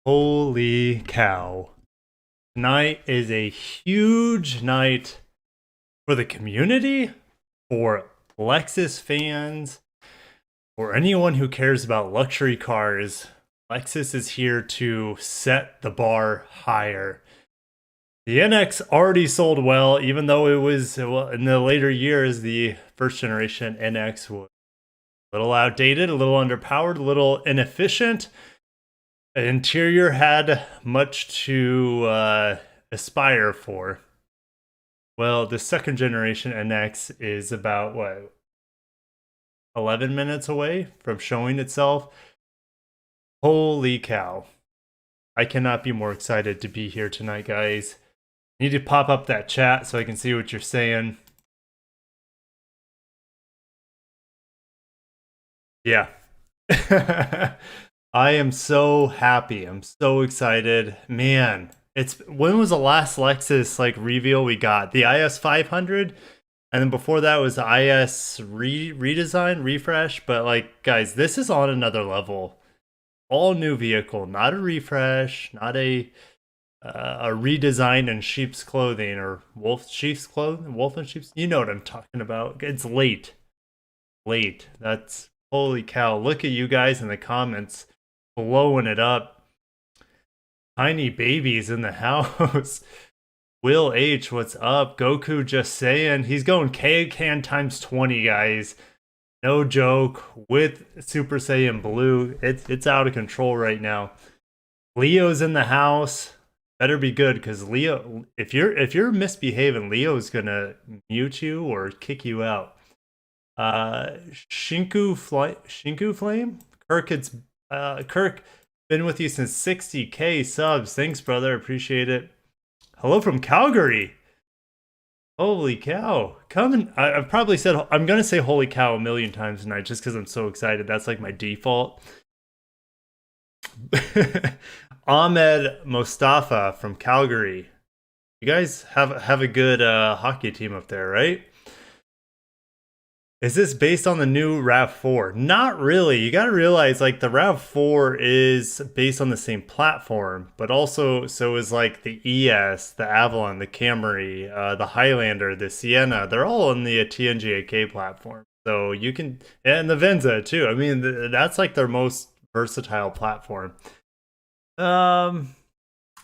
Holy cow. Tonight is a huge night for the community, for Lexus fans, for anyone who cares about luxury cars. Lexus is here to set the bar higher. The NX already sold well, even though it was, in the later years, the first generation NX was a little outdated, a little underpowered, a little inefficient. The interior had much to aspire for. Well, the second generation NX is about, 11 minutes away from showing itself. Holy cow. I cannot be more excited to be here tonight, guys. I need to pop up that chat so I can see what you're saying. Yeah. I am so happy. I'm so excited. Man, when was the last Lexus reveal we got? The IS 500? And then before that was the IS redesign, refresh. But guys, this is on another level. All new vehicle, not a refresh, not a redesign in sheep's clothing or sheep's clothing, wolf and sheep's. You know what I'm talking about. It's late. That's holy cow. Look at you guys in the comments blowing it up. Tiny babies in the house. Will H, what's up? Goku just saying. He's going K-Can times 20, guys. No joke. With Super Saiyan Blue. It's out of control right now. Leo's in the house. Better be good, because Leo, if you're misbehaving, Leo's gonna mute you or kick you out. Shinku Flame? Kirk, been with you since 60k subs. Thanks, brother. Appreciate it. Hello from Calgary. Holy cow. I've probably said, I'm going to say holy cow a million times tonight just because I'm so excited. That's like my default. Ahmed Mostafa from Calgary. You guys have a good hockey team up there, right? Is this based on the new RAV4? Not really. You got to realize the RAV4 is based on the same platform, but also so is the ES, the Avalon, the Camry, the Highlander, the Sienna. They're all on the TNGA-K platform. So you can, and the Venza too. I mean, that's their most versatile platform. I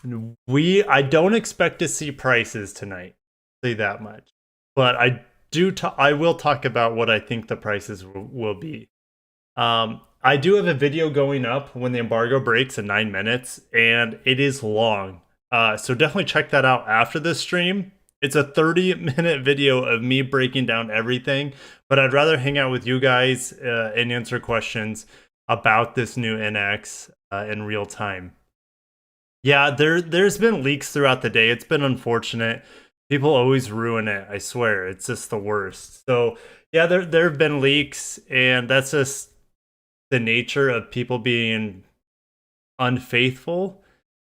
don't expect to see prices tonight. I'll say that much. But I will talk about what I think the prices will be. I do have a video going up when the embargo breaks in 9 minutes, and it is long. So definitely check that out after this stream. It's a 30-minute video of me breaking down everything, but I'd rather hang out with you guys and answer questions about this new NX in real time. Yeah, there's been leaks throughout the day. It's been unfortunate. People always ruin it, I swear. It's just the worst. So, yeah, there have been leaks, and that's just the nature of people being unfaithful.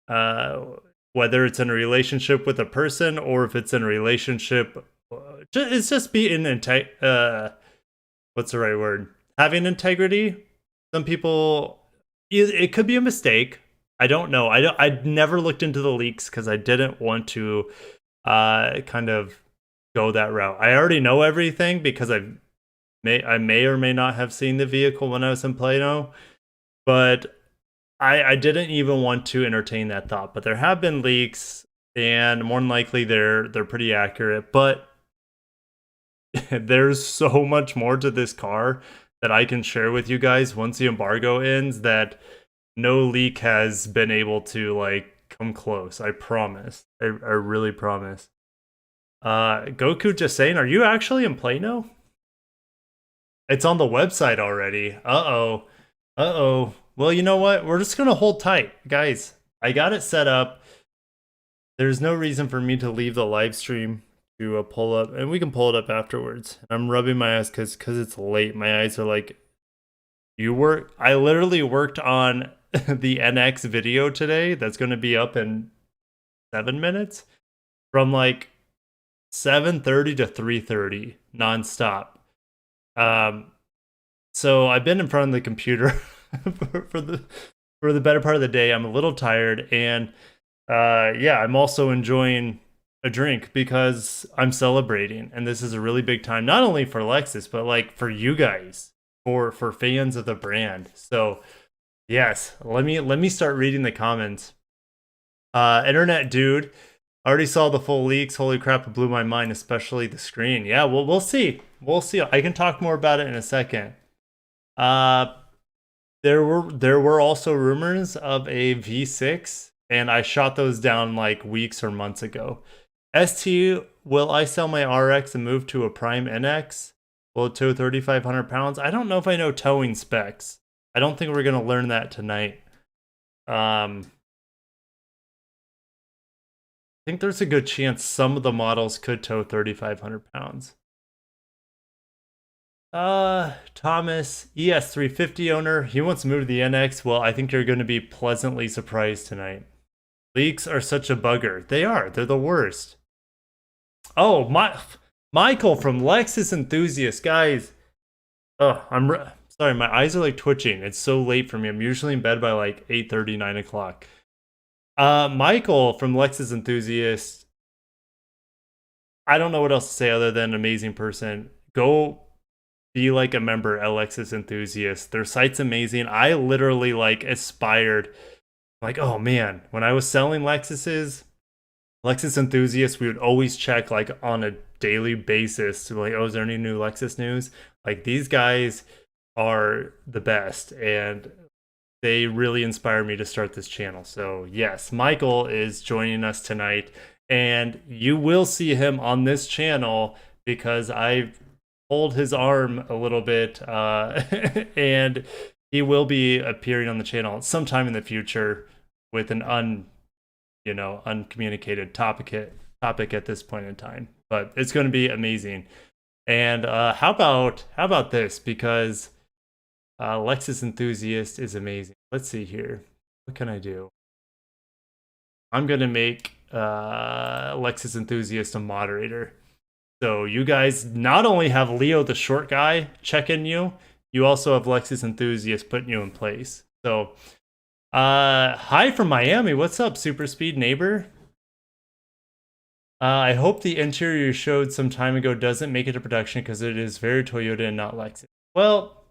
Whether it's in a relationship with a person or if it's in a relationship, it's just being what's the right word? Having integrity. Some people, it could be a mistake. I don't know. I'd never looked into the leaks because I didn't want to kind of go that route. I already know everything because I may or may not have seen the vehicle when I was in Plano, but I didn't even want to entertain that thought. But there have been leaks, and more than likely they're pretty accurate. But there's so much more to this car that I can share with you guys once the embargo ends that no leak has been able to come close. I promise. I really promise. Goku just saying, are you actually in Plano? It's on the website already. Uh-oh. Well, you know what? We're just going to hold tight. Guys, I got it set up. There's no reason for me to leave the live stream to pull up, and we can pull it up afterwards. I'm rubbing my eyes because it's late. My eyes are I literally worked on the NX video today that's going to be up in 7 minutes from 7:30 to 3:30 nonstop. So I've been in front of the computer for for the better part of the day. I'm a little tired, and yeah, I'm also enjoying a drink because I'm celebrating, and this is a really big time, not only for Lexus, but like for you guys, for fans of the brand. So yes, let me start reading the comments. Internet dude, already saw the full leaks. Holy crap, it blew my mind, especially the screen. Yeah, well, we'll see. We'll see. I can talk more about it in a second. Uh, there were also rumors of a V6, and I shot those down like weeks or months ago. ST, will I sell my RX and move to a Prime NX? Will it tow 3,500 pounds? I don't know if I know towing specs. I don't think we're gonna learn that tonight. I think there's a good chance some of the models could tow 3,500 pounds. Thomas, ES350 owner, he wants to move to the NX. Well, I think you're going to be pleasantly surprised tonight. Leaks are such a bugger. They are. They're the worst. Oh, Michael from Lexus Enthusiast, guys. Oh, sorry, my eyes are like twitching. It's so late for me. I'm usually in bed by like 8:30, 9 o'clock. Michael from Lexus Enthusiast. I don't know what else to say other than amazing person. Go be like a member at Lexus Enthusiast. Their site's amazing. I literally like aspired, like, oh man, when I was selling Lexus Enthusiast, we would always check like on a daily basis to like, oh, is there any new Lexus news? Like, these guys are the best, and they really inspired me to start this channel. So yes, Michael is joining us tonight, and you will see him on this channel because I pulled his arm a little bit, and he will be appearing on the channel sometime in the future with an uncommunicated topic at this point in time. But it's going to be amazing. And how about this? Because Lexus Enthusiast is amazing. Let's see here. What can I do? I'm going to make Lexus Enthusiast a moderator. So you guys not only have Leo the short guy checking you, you also have Lexus Enthusiast putting you in place. So hi from Miami. What's up, super speed neighbor? I hope the interior you showed some time ago doesn't make it to production because it is very Toyota and not Lexus. Well,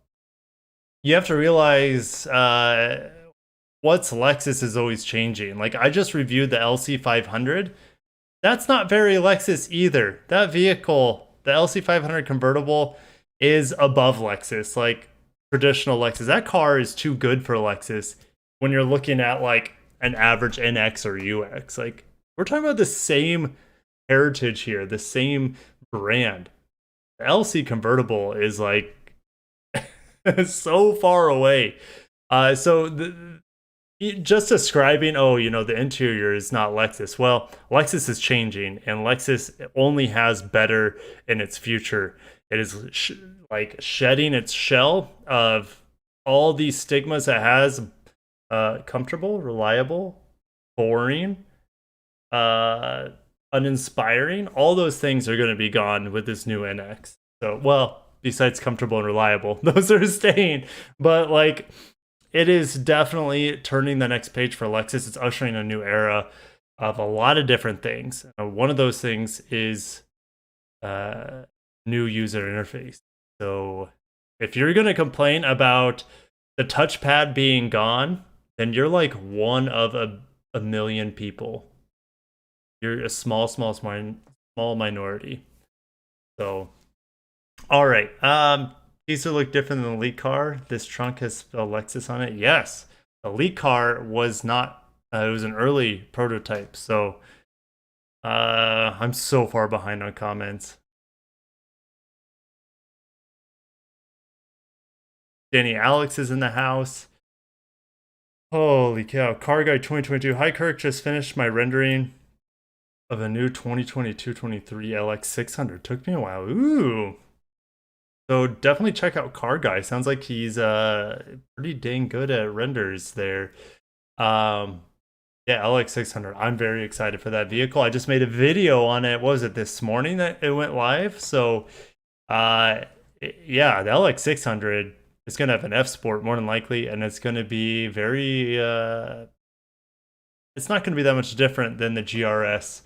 you have to realize what's Lexus is always changing. Like, I just reviewed the LC500. That's not very Lexus either. That vehicle, the LC500 convertible, is above Lexus, like traditional Lexus. That car is too good for Lexus when you're looking at like an average NX or UX. Like, we're talking about the same heritage here, the same brand. The LC convertible is like so far away. Just describing, oh, the interior is not Lexus. Well, Lexus is changing, and Lexus only has better in its future. It is like shedding its shell of all these stigmas it has. Comfortable, reliable, boring, uninspiring. All those things are going to be gone with this new NX. So, well, besides comfortable and reliable, those are staying. But like, it is definitely turning the next page for Lexus. It's ushering a new era of a lot of different things. One of those things is new user interface. So if you're going to complain about the touchpad being gone, then you're like one of a million people. You're a small minority. So, all right. These will look different than the Elite car. This trunk has a Lexus on it. Yes, the Elite car was not. It was an early prototype. So, I'm so far behind on comments. Danny Alex is in the house. Holy cow. Car Guy 2022. Hi, Kirk. Just finished my rendering of a new 2022-23 LX600. Took me a while. Ooh. So definitely check out Car Guy. Sounds like he's pretty dang good at renders there. Yeah, LX600. I'm very excited for that vehicle. I just made a video on it. What was it, this morning that it went live? So yeah, the LX600 It's going to have an F Sport more than likely, and it's going to be very, it's not going to be that much different than the GRS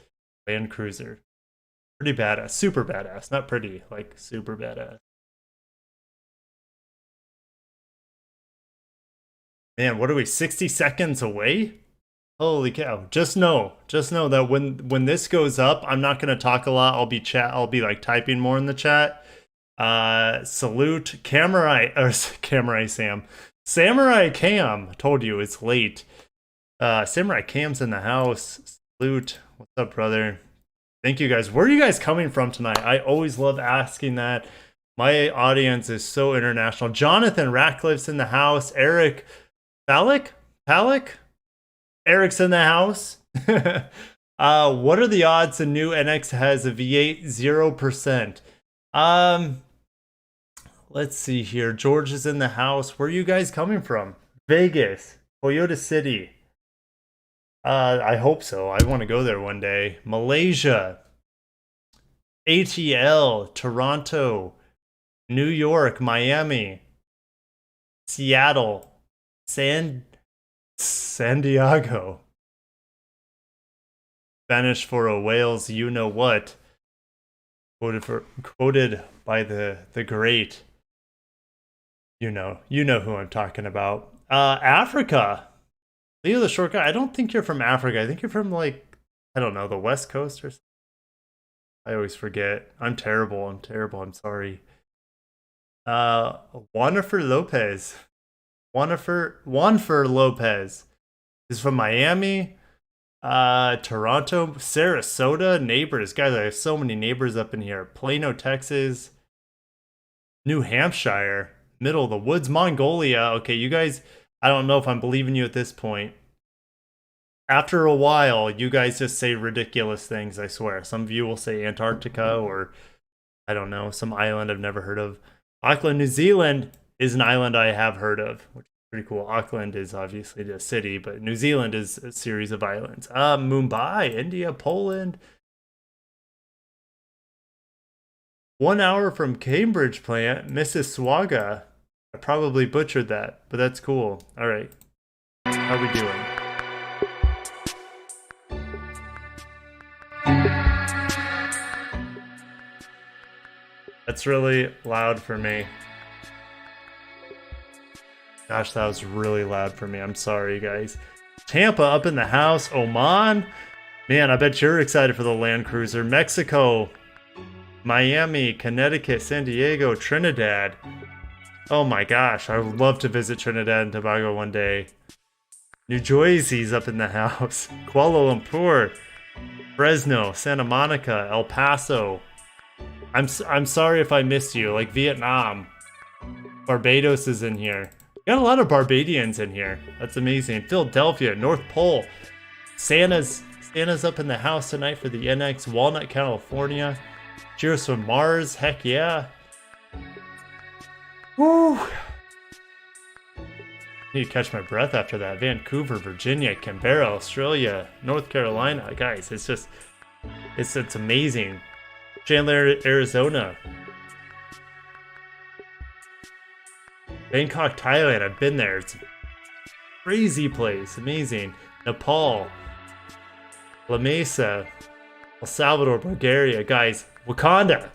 Land Cruiser. Pretty badass, super badass, not pretty, like super badass. Man, what are we, 60 seconds away? Holy cow. Just know that when this goes up, I'm not going to talk a lot. I'll be like typing more in the chat. Salute Samurai Cam. Told you it's late. Samurai Cam's in the house. Salute. What's up, brother? Thank you guys. Where are you guys coming from tonight? I always love asking that. My audience is so international. Jonathan Ratcliffe's in the house. Eric Palick? Eric's in the house. What are the odds the new NX has a V8? 0%. Let's see here. George is in the house. Where are you guys coming from? Vegas, Toyota City. I hope so. I want to go there one day. Malaysia, ATL, Toronto, New York, Miami, Seattle, San Diego. Spanish for a whale's you know what. Quoted by the great. You know who I'm talking about. Africa. Leo the short guy. I don't think you're from Africa. I think you're from, like, I don't know, the West Coast or something. I always forget. I'm terrible. I'm sorry. Juanifer Lopez. Juanfer Lopez is from Miami, Toronto, Sarasota, neighbors. Guys, I have so many neighbors up in here. Plano, Texas, New Hampshire, middle of the woods, Mongolia. Okay, you guys, I don't know if I'm believing you at this point. After a while, you guys just say ridiculous things, I swear. Some of you will say Antarctica or, I don't know, some island I've never heard of. Auckland, New Zealand is an island I have heard of, which is pretty cool. Auckland is obviously the city, but New Zealand is a series of islands. Mumbai, India, Poland. 1 hour from Cambridge plant, Mississauga. I probably butchered that, but that's cool. All right. How are we doing? That's really loud for me. Gosh, that was really loud for me. I'm sorry, guys. Tampa up in the house. Oman. Man, I bet you're excited for the Land Cruiser. Mexico. Miami, Connecticut, San Diego, Trinidad. Oh my gosh, I would love to visit Trinidad and Tobago one day. New Jersey's up in the house. Kuala Lumpur. Fresno, Santa Monica, El Paso. I'm sorry if I missed you, like Vietnam. Barbados is in here. Got a lot of Barbadians in here. That's amazing. Philadelphia, North Pole. Santa's up in the house tonight for the NX. Walnut, California. Cheers from Mars. Heck yeah. Woo. Need to catch my breath after that. Vancouver, Virginia, Canberra, Australia, North Carolina. Guys, it's amazing. Chandler, Arizona. Bangkok, Thailand. I've been there. It's a crazy place. Amazing. Nepal. La Mesa. El Salvador, Bulgaria. Guys, Wakanda.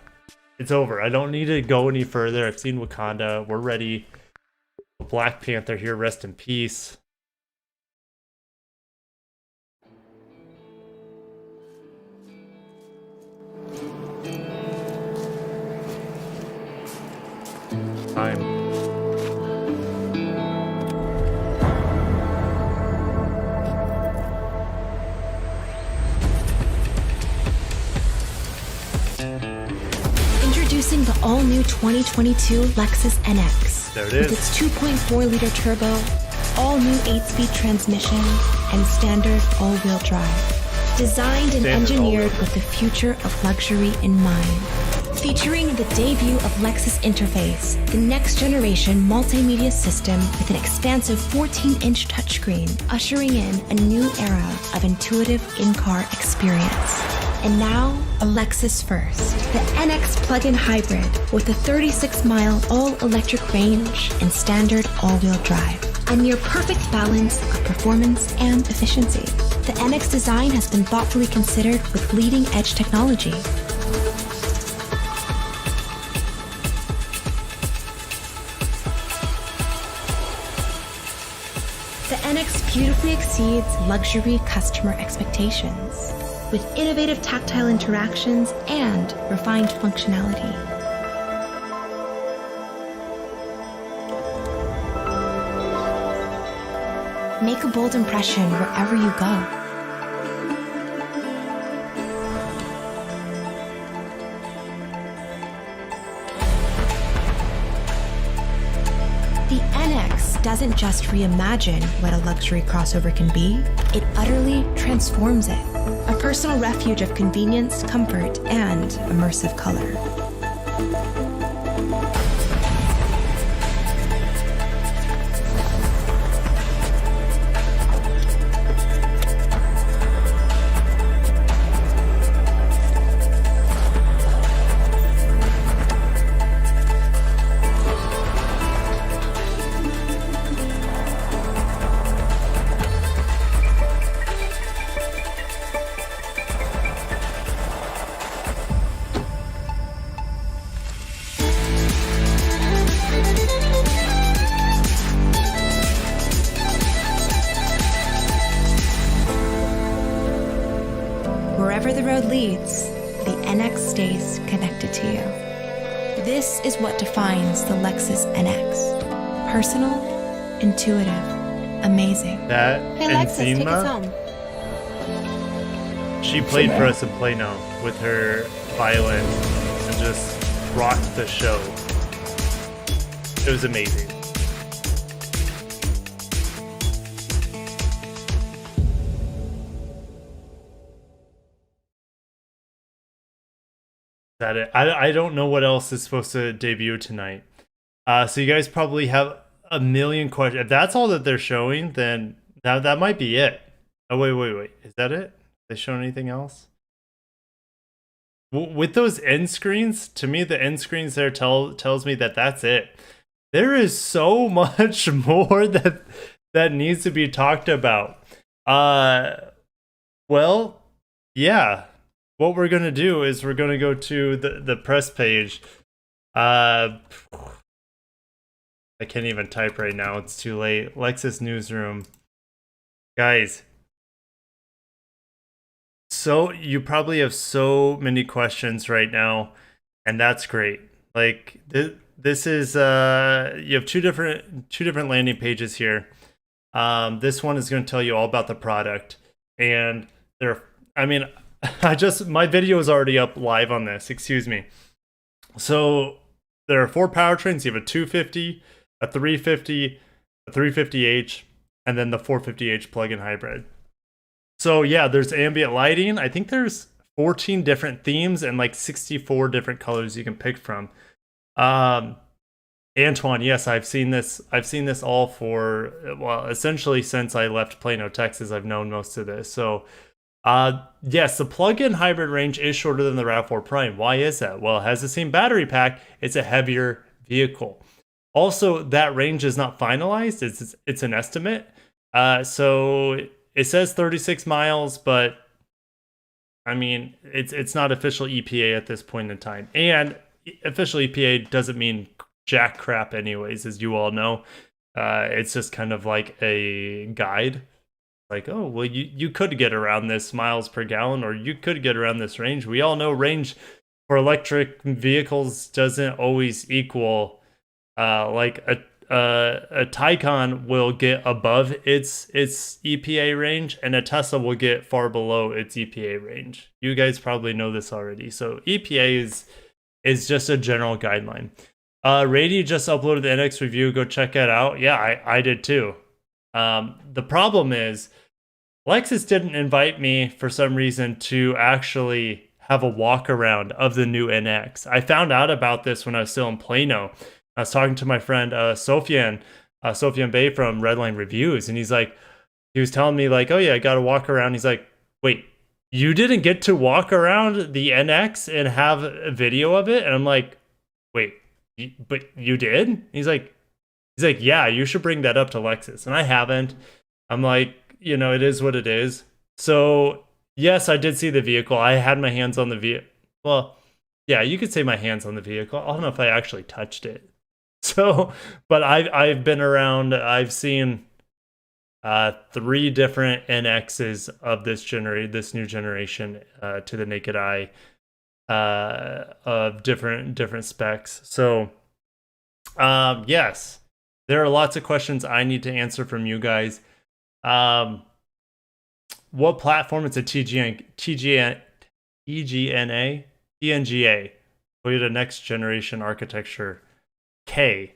It's over. I don't need to go any further. I've seen Wakanda. We're ready. Black Panther here. Rest in peace. Time. Introducing the all-new 2022 Lexus NX. There it is. With its 2.4-liter turbo, all-new 8-speed transmission, and standard all-wheel drive. Designed and engineered with the future of luxury in mind. Featuring the debut of Lexus Interface, the next-generation multimedia system with an expansive 14-inch touchscreen, ushering in a new era of intuitive in-car experience. And now, a Lexus first. The NX plug-in hybrid with a 36-mile all-electric range and standard all-wheel drive. A near-perfect balance of performance and efficiency. The NX design has been thoughtfully considered with leading-edge technology. The NX beautifully exceeds luxury customer expectations with innovative tactile interactions and refined functionality. Make a bold impression wherever you go. The NX doesn't just reimagine what a luxury crossover can be, it utterly transforms it. A personal refuge of convenience, comfort, and immersive color. Wherever the road leads, the NX stays connected to you. This is what defines the Lexus NX. Personal, intuitive, amazing. That Hey Lexus, take us Enzima, home. she played for us in Plano with her violin and just rocked the show. It was amazing. That it. I don't know what else is supposed to debut tonight. So you guys probably have a million questions. If that's all that they're showing, then that might be it. Oh wait. Is that it? They showing anything else? With those end screens, to me the end screens there tells me that that's it. There is so much more that needs to be talked about. Well, yeah. What we're gonna do is we're gonna go to the press page. I can't even type right now, it's too late. Lexus newsroom. Guys, so you probably have so many questions right now, and that's great. Like this is you have two different landing pages here. This one is going to tell you all about the product, and my video is already up live on this, excuse me. So there are 4 powertrains. You have a 250, a 350, a 350h, and then the 450h plug-in hybrid. So yeah, there's ambient lighting. I think there's 14 different themes and like 64 different colors you can pick from. Antoine, yes, I've seen this all for, well, essentially since I left Plano, Texas, I've known most of this. So yes, the plug-in hybrid range is shorter than the RAV4 Prime. Why is that? Well, it has the same battery pack. It's a heavier vehicle. Also, that range is not finalized. It's an estimate. So it says 36 miles, but I mean, it's not official EPA at this point in time. And official EPA doesn't mean jack crap anyways, as you all know. It's just kind of like a guide. Like, oh, well, you could get around this miles per gallon, or you could get around this range. We all know range for electric vehicles doesn't always equal, like a Taycan will get above its EPA range, and a Tesla will get far below its EPA range. You guys probably know this already. So EPA is just a general guideline. Rady just uploaded the NX review. Go check it out. Yeah, I did too. The problem is Lexus didn't invite me for some reason to actually have a walk around of the new NX. I found out about this when I was still in Plano. I was talking to my friend Sofian Bey from Redline Reviews, and he was telling me like, oh yeah, I got to walk around. He's like, wait, you didn't get to walk around the NX and have a video of it? And I'm like, wait, but you did? He's like, yeah, you should bring that up to Lexus. And I haven't. I'm like, you know, it is what it is. So yes, I did see the vehicle. I had my hands on the vehicle. Well, yeah, you could say my hands on the vehicle. I don't know if I actually touched it. So, but I've been around. I've seen 3 different NXs of this new generation to the naked eye of different specs. So, yes, there are lots of questions I need to answer from you guys. What platform? It's a TNGA, Toyota Next Generation Architecture K.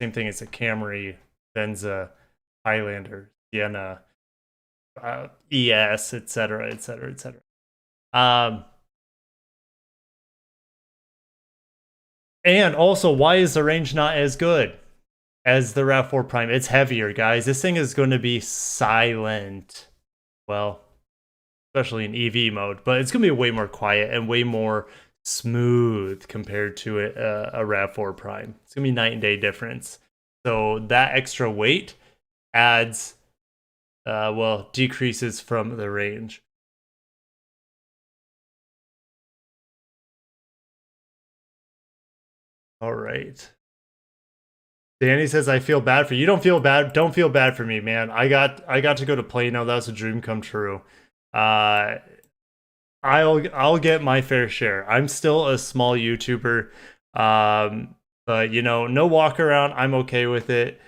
Same thing as a Camry, Venza, Highlander, Sienna, ES, etc., etc., etc. And also, why is the range not as good as the RAV4 Prime? It's heavier, guys. This thing is going to be silent. Well, especially in EV mode, but it's going to be way more quiet and way more smooth compared to a RAV4 Prime. It's going to be night and day difference. So that extra weight adds, decreases from the range. All right. Danny says, I feel bad for you. You don't feel bad. Don't feel bad for me, man. I got to go to Plano. That was a dream come true. I'll get my fair share. I'm still a small YouTuber. But you know, no walk around. I'm okay with it.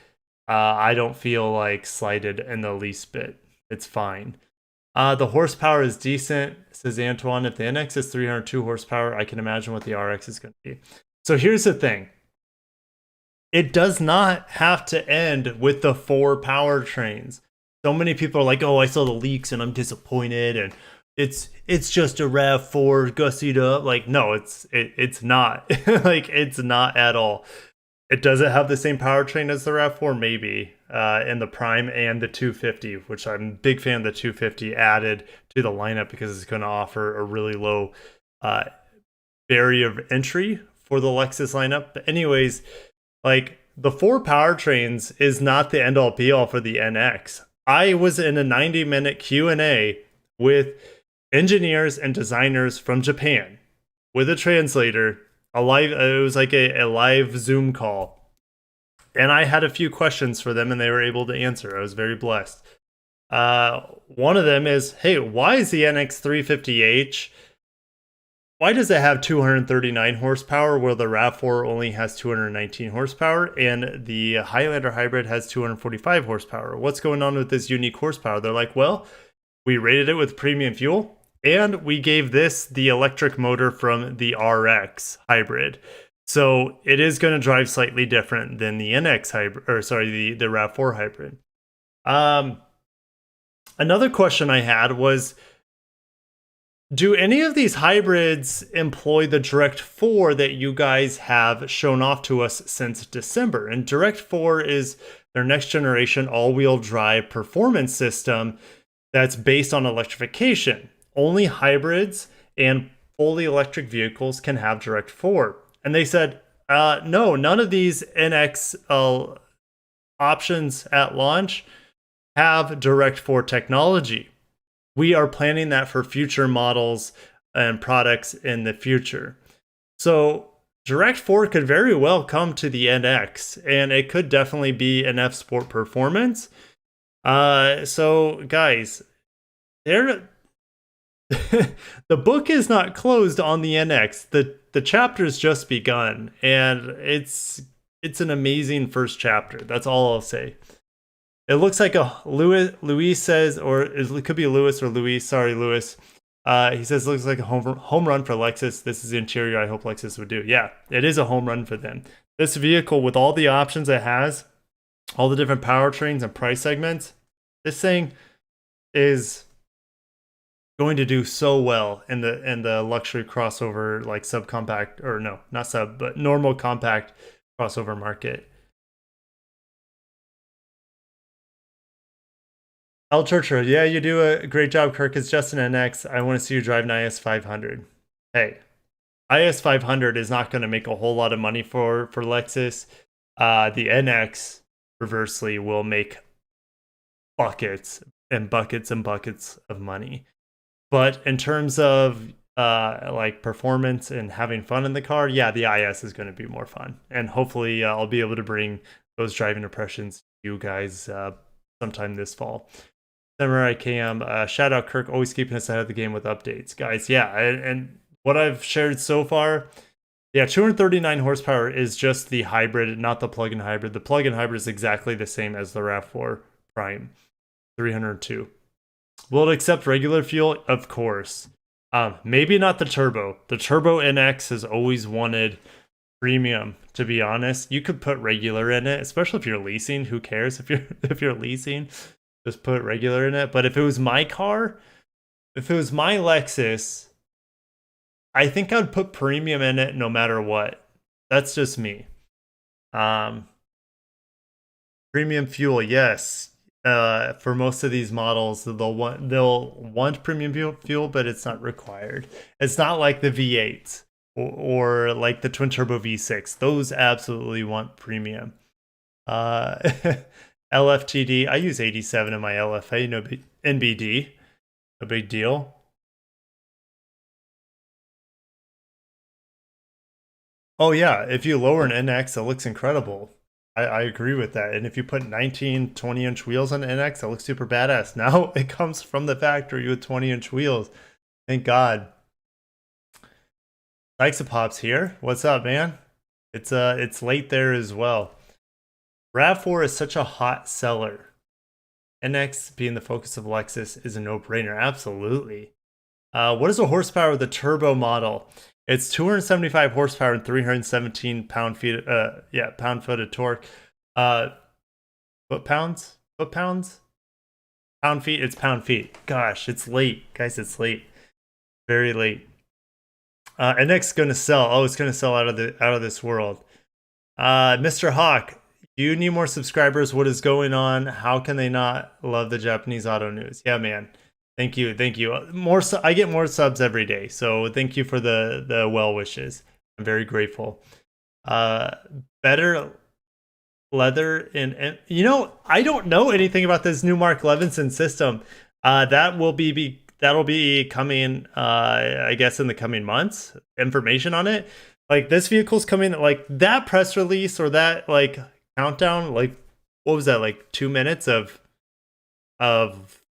I don't feel like slighted in the least bit. It's fine. The horsepower is decent, says Antoine. If the NX is 302 horsepower, I can imagine what the RX is going to be. So here's the thing. It does not have to end with the 4 powertrains. So many people are like, oh, I saw the leaks and I'm disappointed and it's just a RAV4 gussied up. Like, no, it's not. Like, it's not at all. It doesn't have the same powertrain as the RAV4, maybe, in the Prime and the 250, which I'm a big fan of the 250 added to the lineup because it's going to offer a really low barrier of entry for the Lexus lineup. But anyways, like, the 4 powertrains is not the end all be all for the NX. I was in a 90-minute Q&A with engineers and designers from Japan with a translator. It was like a live Zoom call. And I had a few questions for them and they were able to answer. I was very blessed. One of them is, hey, why is the NX 350h, why does it have 239 horsepower where the RAV4 only has 219 horsepower and the Highlander hybrid has 245 horsepower? What's going on with this unique horsepower? They're like, well, we rated it with premium fuel and we gave this the electric motor from the RX hybrid. So it is going to drive slightly different than the NX hybrid, or sorry, the RAV4 hybrid. Another question I had was, do any of these hybrids employ the Direct 4 that you guys have shown off to us since December? And Direct 4 is their next generation all-wheel drive performance system that's based on electrification. Only hybrids and fully electric vehicles can have Direct 4. And they said, no, none of these NX options at launch have Direct 4 technology. We are planning that for future models and products in the future. So Direct 4 could very well come to the NX, and it could definitely be an F Sport performance. So guys, the book is not closed on the NX. The chapter's just begun, and it's an amazing first chapter. That's all I'll say. It looks like a Louis says, or it could be Louis or Louis. Sorry, Louis. He says, looks like a home run for Lexus. This is the interior I hope Lexus would do. Yeah, it is a home run for them. This vehicle, with all the options it has, all the different powertrains and price segments, this thing is going to do so well in the luxury crossover, like subcompact, or no, not sub, but normal compact crossover market. El Churcher, yeah, you do a great job, Kirk. It's just an NX. I want to see you drive an IS 500. Hey, IS 500 is not going to make a whole lot of money for Lexus. The NX, reversely, will make buckets and buckets and buckets of money. But in terms of like performance and having fun in the car, yeah, the IS is going to be more fun. And hopefully I'll be able to bring those driving impressions to you guys sometime this fall. Samurai Cam, shout out Kirk, always keeping us ahead of the game with updates. Guys, yeah, and what I've shared so far, yeah, 239 horsepower is just the hybrid, not the plug-in hybrid. The plug-in hybrid is exactly the same as the RAV4 Prime, 302. Will it accept regular fuel? Of course. Maybe not the turbo. The turbo NX has always wanted premium, to be honest. You could put regular in it, especially if you're leasing. Who cares if you're leasing? Just put regular in it. But if it was my car, if it was my Lexus, I think I'd put premium in it no matter what. That's just me. Premium fuel, yes. For most of these models, they'll want premium fuel, but it's not required. It's not like the V8 or like the twin turbo V6. Those absolutely want premium. LFTD, I use 87 in my LFA, no NBD, no big deal. Oh yeah, if you lower an NX, it looks incredible. I agree with that. And if you put 19, 20-inch wheels on an NX, it looks super badass. Now it comes from the factory with 20-inch wheels. Thank God. Pops here. What's up, man? It's late there as well. RAV4 is such a hot seller. NX being the focus of Lexus is a no-brainer. Absolutely. What is the horsepower of the turbo model? It's 275 horsepower and 317 pound-feet of torque. Foot-pounds? Pound-feet? It's pound-feet. Gosh, it's late. Guys, it's late. Very late. NX is going to sell. Oh, it's going to sell out of this world. Mr. Hawk, you need more subscribers. What is going on? How can they not love the Japanese auto news? Yeah, man. Thank you. I get more subs every day, so thank you for the well wishes. I'm very grateful. Better leather and I don't know anything about this new Mark Levinson system. That'll be coming I guess in the coming months. Information on it. Like this vehicle's coming, like that press release or that like countdown, like what was that, like 2 minutes of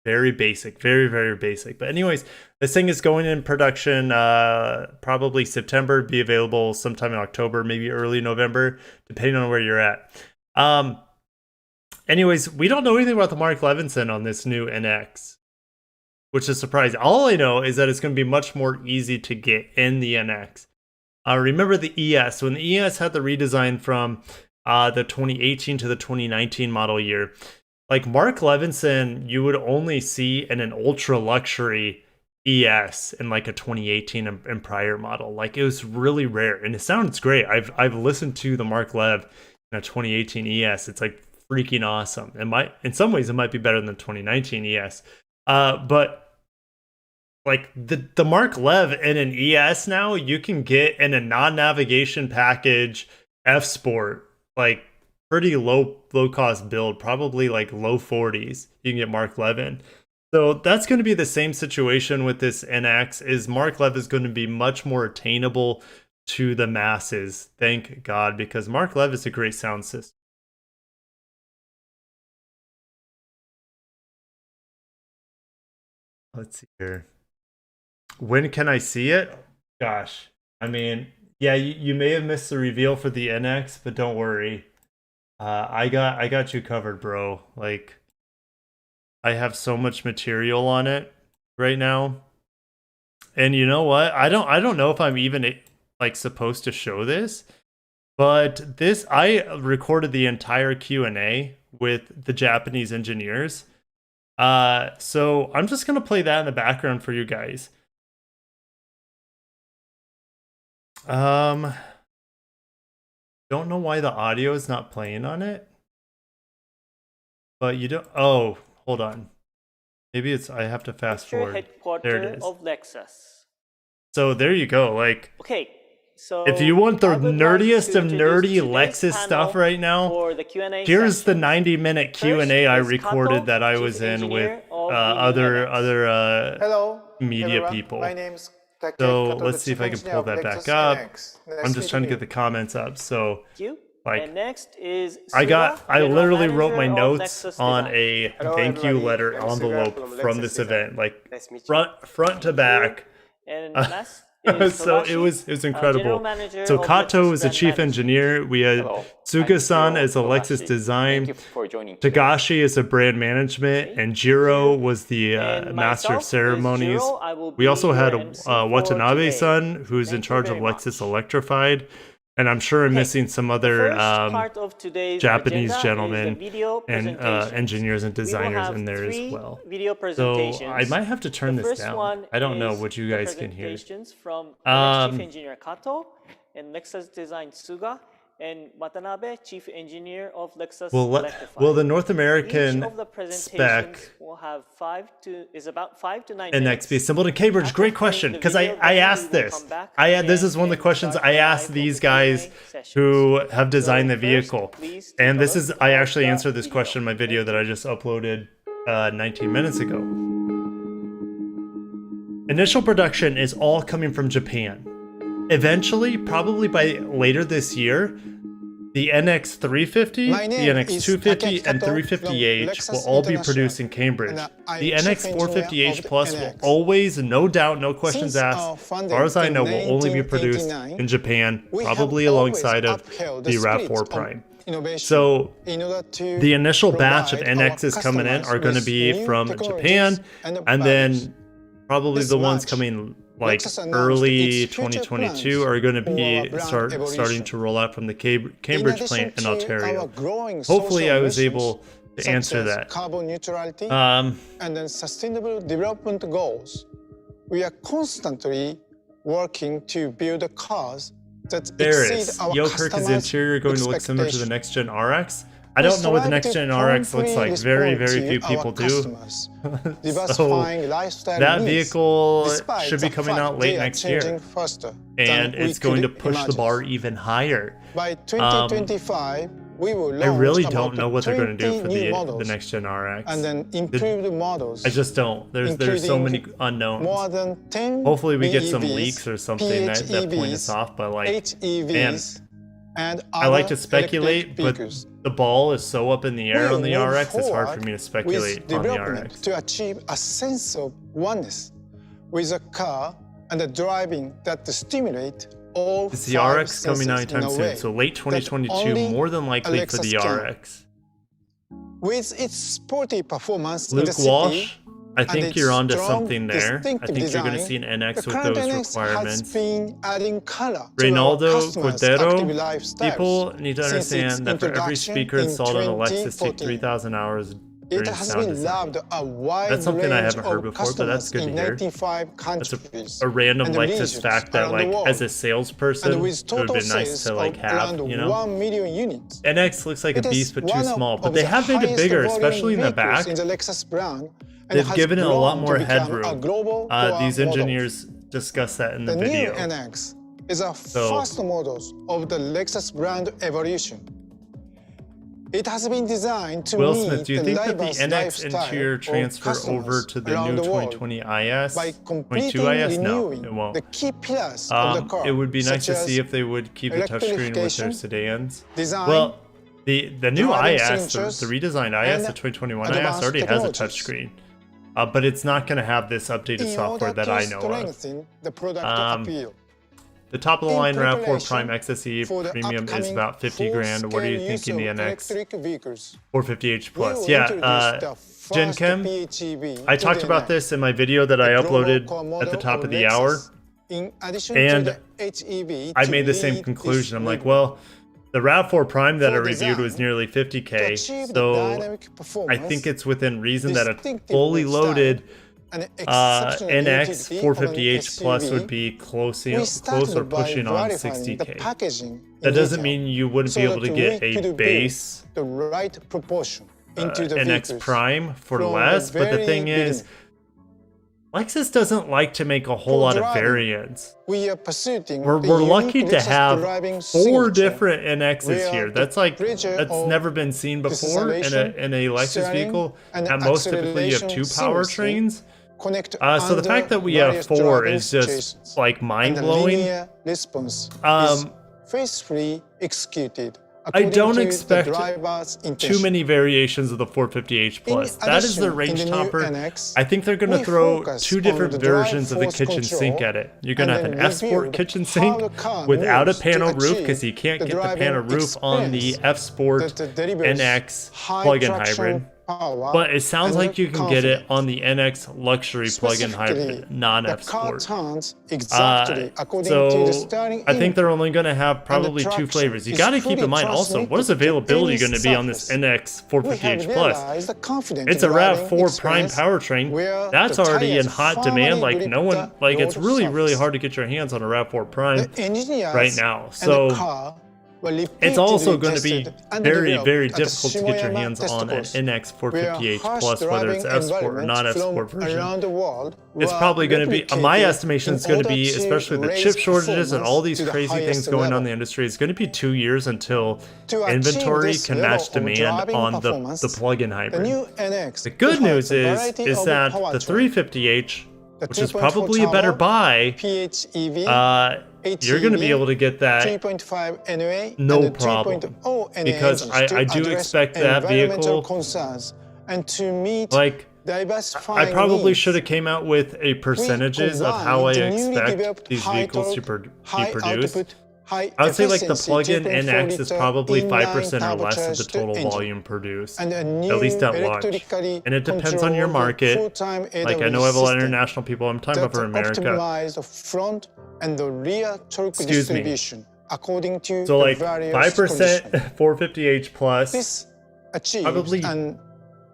very basic, very, very basic. But anyways, this thing is going in production probably September, be available sometime in October, maybe early November, depending on where you're at. Anyways, we don't know anything about the Mark Levinson on this new NX, which is surprising. All I know is that it's going to be much more easy to get in the NX. Remember the ES, when the ES had the redesign from the 2018 to the 2019 model year, like Mark Levinson, you would only see in an ultra luxury ES in like a 2018 and prior model. Like it was really rare, and it sounds great. I've listened to the Mark Lev in a 2018 ES. It's like freaking awesome. In some ways, it might be better than the 2019 ES. But like the Mark Lev in an ES now, you can get in a non-navigation package F Sport, like pretty low cost build, probably like low 40s. You can get Mark Lev in. So that's going to be the same situation with this NX. Is Mark Lev is going to be much more attainable to the masses. Thank God, because Mark Lev is a great sound system. Let's see here. When can I see it? Gosh, I mean, yeah, you may have missed the reveal for the NX, but don't worry. I got you covered, bro. Like, I have so much material on it right now. And you know what? I don't know if I'm even like supposed to show this, but I recorded the entire Q&A with the Japanese engineers. So I'm just gonna play that in the background for you guys. Don't know why the audio is not playing on it. But you don't... Oh, hold on. Maybe it's I have to fast Future forward. There headquarter it is. of Lexus. So there you go. Like, Okay, so if you want the I would like nerdiest to of introduce nerdy today's Lexus panel stuff right now, for the Q&A here's the session. 90-minute First Q&A I is recorded Kato, that I Chief was in with Engineer of the other NX. Hello, media everyone. people. My name's So let's see if I can pull that back up. I'm just trying to get the comments up. So Thank you. like, And next is I Suga, literally General wrote my Manager of notes Lexus on Design. a Hello, thank you everybody. letter I'm Suga envelope from from Lexus this Design. event, like Nice to meet you. front to back. And last is So it Togashi, was General incredible. Manager So of Kato Lexus is the Brand chief Management. engineer. We had Hello, Suga-san I'm as a Togashi. Lexus Design. Thank you for joining today. Tagashi is a brand management, and Jiro was the And master myself of is ceremonies. Jiro. I will We be also had your MC for today. Watanabe-san, who's in Thank you charge of very Lexus much. Electrified, and I'm sure I'm Okay, missing some The other first part of today's Japanese agenda is gentlemen the video and presentations. engineers and We will designers have in there as 3 well. video So presentations. I might have to turn The this first down. one I don't know is what you the guys can hear. presentations from Lexus Chief Um, Engineer Kato and Lexus Design Suga and Watanabe, Chief Engineer of Lexus Electrified. Well, the North Each American of the presentations spec will have about 5 to 9 NX minutes. be assembled in Cambridge. After Great playing question, the because video, I then asked we will this. come back This is again one of the and questions start I the asked live these Q&A guys sessions. who have designed the So vehicle. first, please take And a this look is, I at actually the answered this video. question in my video that I just uploaded 19 minutes ago. Initial production is all coming from Japan. Eventually, probably by later this year, the NX 350, My the name NX is 250, Take and Kato 350H from will Lexus all be International, produced in Cambridge. and I'm The chief NX engineer 450H of the Plus will NX. always, no doubt, no questions Since our asked, as founding far as I in know, will only be produced 1989, in Japan, we have probably always alongside of upheld the spirit RAV4 of Prime. innovation So in order to the initial batch of provide our NXs coming in customers are going to with be new from technologies Japan, and values. then probably This the ones March, coming like Lexus announced early its future 2022 plans are going to for be our brand starting evolution. to roll out from the Cambridge addition plant in to our Ontario. growing Hopefully social I was missions, able to such answer as that. carbon neutrality Um, and then sustainable development goals. We are constantly working to build cars that there exceed is. our Yo Kirk is customers' interior going to look similar to the expectations. next gen RX. I don't know what the next gen RX looks like. Very, very few people do. So that vehicle should be coming out late next year. And it's going to push the bar even higher. By 2025, we will launch I really about don't know what they're going to do 20 for new the models next gen RX. and then improved models. I just don't. There's so many including unknowns. More than 10 Hopefully we get some BEVs, leaks or something that point us off. But like, man, HEVs, and I like to other speculate, electric but vehicles. the ball is so up in the air We'll on the move RX. It's hard for forward me to with speculate on the development RX. to achieve a sense of oneness with a car and a driving that stimulate all Is the 5 RX coming senses anytime in a soon? way So late that 2022, only more than likely for the Lexus can. RX. With its sporty performance in the Luke city, Walsh, I and think its you're onto strong, something there. I distinctive think you're going to design, see an the NX with current those NX has requirements. been adding color to our Reynaldo customers' active Cordero, lifestyles people need to since its understand that for every introduction speaker in installed on a Lexus take 2014. 3,000 hours during It has sound been design. loved a wide That's something I range haven't heard of before, but that's customers good to in hear. 95 That's countries a random and Lexus regions fact that, around the like, world. as a salesperson, and with it would have total been nice sales to like of have, around you know. 1 million units. NX looks like a It is beast, but too one small. But of they the have made it highest bigger, volume especially in the vehicles back. in the Lexus brand, and They've has given it a lot grown more to become a headroom. global core These model. engineers discuss that in the The new video. NX is a first models of the Lexus brand evolution. It has been designed to Will meet Smith, do you the think that the diverse NX lifestyle interior of transfer over customers to the around new the world 2020 IS, by 22 completely IS? No, renewing it won't. the key pillars of the car. It would be nice such to see as if they would keep the touchscreen with their electrification, sedans. design, Well, the new driving IS, signatures, the redesigned IS, the and 2021 IS advanced already has a technologies. touchscreen. But it's not going to have this updated in software order that to I know of. strengthen the product appeal. The top of the line In RAV4 Prime preparation XSE for the Premium is upcoming about 50 grand. What are you full-scale use thinking the of NX electric vehicles, 450H we Plus? will Yeah, introduce the first Gen Chem, PHEV I to talked the about NX, this in my video that I the global uploaded core at the model top of the Lexus. hour. In addition And to the HEV I to made the same lead conclusion. this I'm like, movement. well, the RAV4 Prime that I For reviewed was design, nearly To 50K. achieve the So dynamic I performance, think it's within reason that a distinctive fully style, loaded and exceptional NX utility of an 450H Plus SUV, would be we closer started by pushing on verifying the 60K. packaging in That doesn't detail mean you wouldn't so be able that to get we a could build base the right proportion. into the NX vehicles Prime for from the less, but the very thing is, beginning. Lexus doesn't like to make a whole For lot of driving, variants. We are pursuing We're the lucky unique to Lexus have driving 4 signature, different NXs where here. the That's like, pressure that's of never been seen before in a Lexus steering, vehicle. and At most, typically you have 2 acceleration powertrains. connect So the under fact that we have various 4 driving is just situations, like and the mind-blowing. linear response is faithfully executed I according don't to expect the driver's too intention. many variations of the 450h Plus. That is the addition, range in the new topper. NX, I think they're going to we throw focus 2 on different the drive versions of the force kitchen sink control, at it. You're going to have and an then F-Sport reviewed kitchen how sink the car without a moves to panel roof achieve because you can't the get the driving panel roof on the experience F-Sport that delivers NX high plug-in traction hybrid. power But it sounds and like you can get it confidence. on the NX luxury plug-in Specifically, hybrid, non-F the car Sport. turns exactly according to the steering I think they're input, only going to have probably 2 traction flavors. You is got to keep fully in mind also, what is transmitted to availability any going to be on this surface. NX We have 450h Plus? realized the confident It's a driving RAV4 Prime experience powertrain. where That's the already in tires hot demand. firmly Like grip no one, the like it's road really, really surface. hard to get your hands on a RAV4 Prime The engineers right now. and So the car were it's also repeatedly going to be tested and very, developed very at the difficult to get your Shimoyama hands test on an course, NX where 450h harsh Plus, whether it's driving F-Sport or environments not F-Sport from version. around the world It's were probably going to be, my replicated estimation is in going to order be, to especially the raise chip shortages and all performance these to the crazy things highest going on in level. the industry. It's going to be 2 years until To achieve inventory this can level match of demand driving on the performance, plug-in the hybrid. new NX The good news provides a variety is of that the powertrain. 350h, The which is 2.4 probably a better turbo, buy, PHEV, you're going to be able to get that 3.5 NA no and problem. 3.0 NA Because engines to I do address expect that environmental vehicle, concerns and to meet like, diversifying I probably needs. should have came out with a percentages of how I combine the newly expect developed these high vehicles to torque, be high produced. output, high I would say like the efficiency plug-in 2.4 NX is liter probably 5% inline or less of the turbocharged total engine, volume produced, and a new at least at launch. electrically And it depends on your controlled market. full-time Like I know I AWD have a lot of system international people. I'm talking about that for America. optimize the front and the rear torque Excuse me. distribution according to So the like various 5% conditions. 450h Plus, This achieves probably an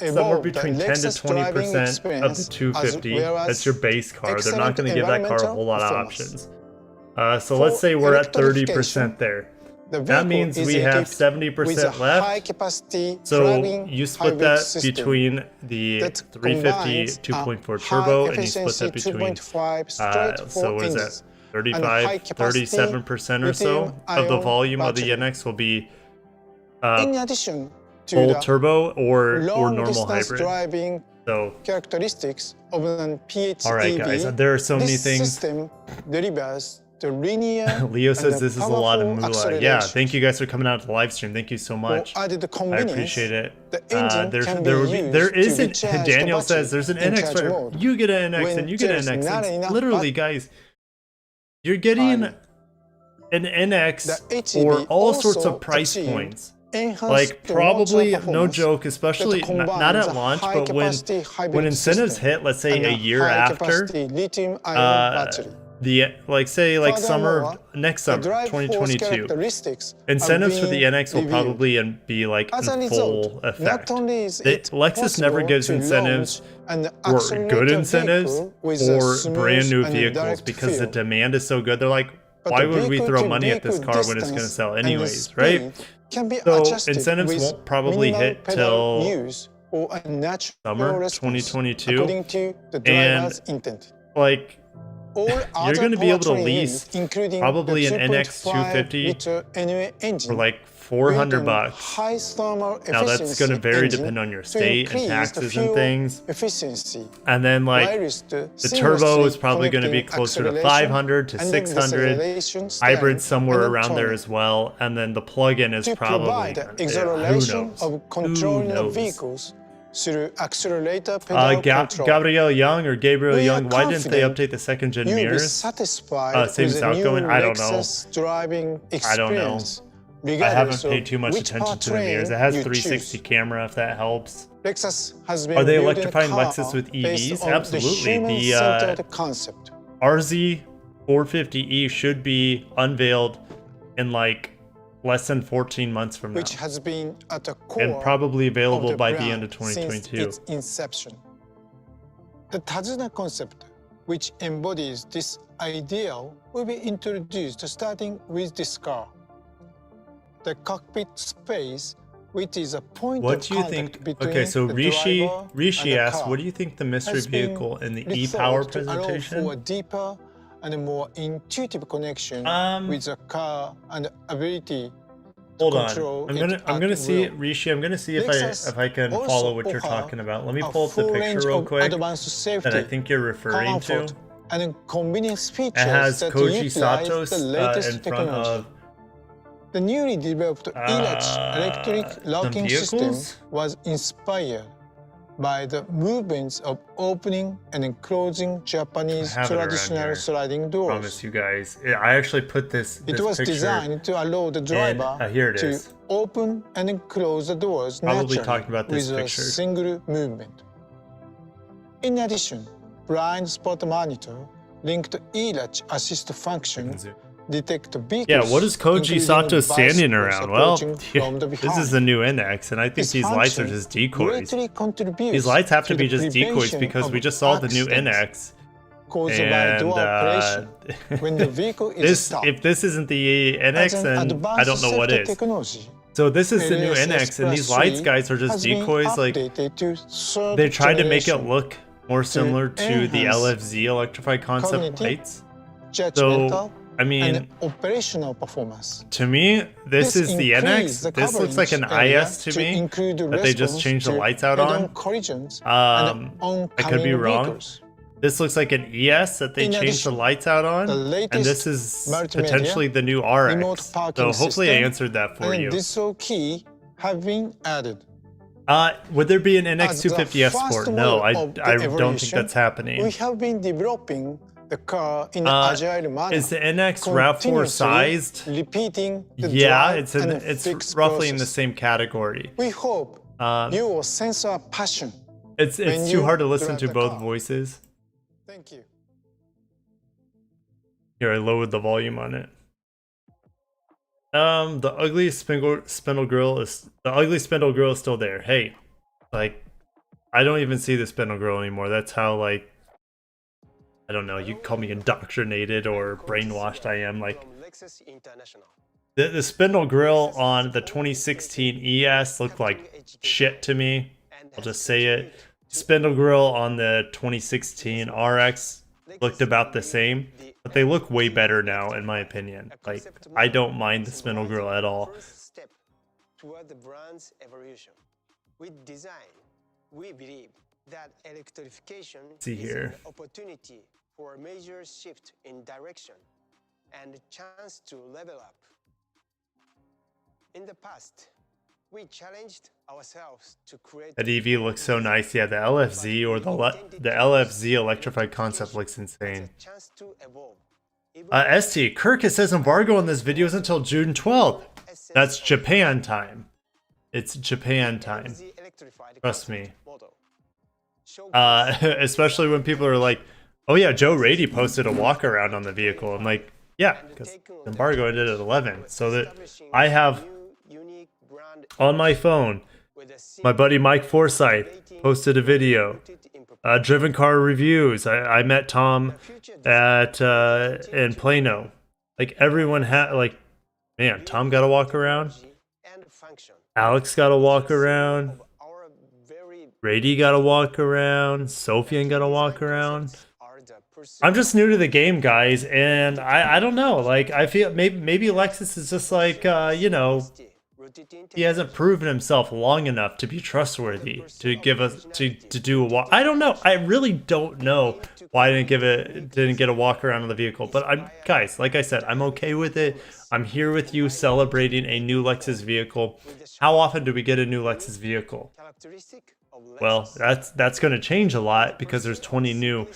somewhere evolved between 10 to Lexus driving 20% of experience the 250. as well as That's your base car. They're not excellent going to give that car a environmental whole lot of performance. options. So For let's say we're at 30% electrification, there. The That vehicle means is we have equipped with a 70% left. high-capacity So plug-in you split hybrid that system between the that 350 combines 2.4 a turbo and you split high-efficiency that between 2.5 so straight-four what is that, engines, 35 high-capacity 37% or so of the lithium-ion volume of the battery. NX will be in addition to full the turbo or normal long-distance hybrid. driving So characteristics of an PHEV. all right guys, there are so many this things. system delivers the linear Leo and says the this is a lot of powerful moolah. Yeah, acceleration. thank you guys for coming out to the live stream. Thank you so much. For added I convenience, appreciate it. the engine can be There used to isn't. recharge the Daniel battery says there's an in NX charge for mode. you get an NX When and you get an there's NX. not It's enough literally, guys, you're getting an NX The HEV for all sorts also of price achieved points. enhanced Like the probably motor no performance joke, especially that not at combines a launch, but high-capacity when hybrid incentives system hit, let's say and a year after, high-capacity lithium-ion battery. the like say like summer Furthermore, next the summer drive force 2022, characteristics incentives for are the being NX will reviewed. probably be like As a in result, full not effect. only is They- it Lexus never possible gives to incentives launch an or accelerated good incentives vehicle with a for smooth brand new and vehicles direct because the feel, demand is so good. They're like, but why the would we throw money at this vehicle-to-vehicle car when it's going to distance sell and the anyways, right? speed can be So adjusted incentives with won't probably minimal hit pedal till use or a natural summer response 2022. according to the And driver's intent. like All you're going to be able to powertrain lease units, including probably the an NX 250 2.5-liter NA engine, for like built $400 on bucks. highest thermal Now that's efficiency going to vary engine depending on your to state and increase the taxes and fuel things. efficiency, And then like whilst the turbo is probably going to be connecting closer to acceleration 500 to and 600. deceleration Hybrid steering somewhere and around there turning. as well. And then the plug-in is To probably provide who acceleration knows? of controlling Who the knows? vehicles through accelerator pedal control. Gabriel Young or Gabriel We are Young, why didn't they confident update the second gen You'll be mirrors? satisfied Same with as the new outgoing? I don't know. Lexus driving I don't know. experience. I haven't regardless paid of too much which attention to the powertrain mirrors. It has you 360 choose. camera if that helps. Lexus has been Are they building a electrifying car Lexus with based EVs? on Absolutely. The The human-centered concept. RZ 450e should be unveiled in like less than 14 months from now, Which has been at the core and probably of available the by the brand end of 2022. since its inception. The Tazuna concept, which embodies this ideal, will be introduced starting with this car. The cockpit space which is a point What of do you contact think? between Okay, so the driver Rishi and the asks, car, what do you think the mystery has been vehicle in the rethought e-power to allow for a presentation? deeper and more intuitive connection with the car and the ability to Hold on. control I'm it gonna at see will. Rishi. I'm gonna see Lexus if I can also follow what you're offer talking about. Let me a pull up the full picture range real of quick advanced that I safety, think you're referring to. comfort, and convenience It features has that Koji utilize Satos the in latest front technology. of The newly developed e-latch electric some locking system vehicles. was inspired by the movements of opening and closing I Japanese have it around traditional here. sliding I doors. promise you guys. I actually put this It was picture designed to allow the driver here it to is. open and close the doors Probably naturally talking about this with a picture. single movement. In addition, blind spot monitor linked e-latch assist function detect vehicles. Yeah, what is Koji including Sato standing bicycles around? Well, approaching from the this is behind. the new NX, and I think This these lights are function just decoys. greatly contributes These lights have to to be the just decoys prevention because of we just saw the new accidents NX. caused by And door operation when the vehicle is stopped. if this isn't the As NX, an then I advanced don't know what safety is. technology, So this is the new LSS NX, and these Plus lights, 3 guys, are just has been decoys. Like updated to third they tried to make it generation look more similar to the enhance LFZ electrified concept cognitive, lights. judgmental, So I mean, and operational performance. to me, this is the increased NX. the This looks like an coverage area IS to me include the that they just response changed the to lights out head-on on. collisions I and could be oncoming wrong. vehicles. This looks like an ES that they In changed the addition, lights out on, the and latest this is multimedia, potentially the new remote RX. parking So hopefully I system, answered that for and you. digital key have been added. Would there be an As the NX250 S first Sport? No, model of the I don't think evolution, that's happening. We have been developing the car in an agile manner. Is the NX RAV4 sized? Repeating the Yeah, drive it's fix roughly in the process. same category. We hope you will sense our passion. It's when too you hard to listen drive to the both car. voices. Thank you. Here, I lowered the volume on it. The ugly spindle grill is still there. Hey, like, I don't even see the spindle grill anymore. That's how, like, I don't know, you call me indoctrinated or brainwashed I am. Like, the spindle grill on the 2016 ES looked like shit to me. I'll just say it. Spindle grill on the 2016 RX looked about the same, but they look way better now, in my opinion. Like, I don't mind the spindle grill at all. Toward the brand's evolution. With design, we believe that electrification is an opportunity for a major shift in direction and a chance to level up. In the past, we challenged ourselves to create. That EV looks so nice. Yeah, the LFZ or the LFZ electrified concept looks insane. ST Kirk, it says embargo on this video is until June 12th. That's Japan time. It's Japan time. Trust me. Especially when people are like, "Oh yeah, Joe Rady posted a walk around on the vehicle." I'm like, "Yeah, because embargo ended at 11." So that I have on my phone, my buddy Mike Forsyth posted a video. Driven car reviews. I met Tom at in Plano. Like everyone had, like, man, Tom got to walk around. Alex got to walk around. Rady got to walk around. Sophian got to walk around. I'm just new to the game, guys, and I don't know. Like, I feel maybe Lexus is just like you know, he hasn't proven himself long enough to be trustworthy to give us to do a walk. I don't know. I really don't know why I didn't get a walk around of the vehicle. But guys, like I said, I'm okay with it. I'm here with you celebrating a new Lexus vehicle. How often do we get a new Lexus vehicle? Well, that's going to change a lot because there's 20 new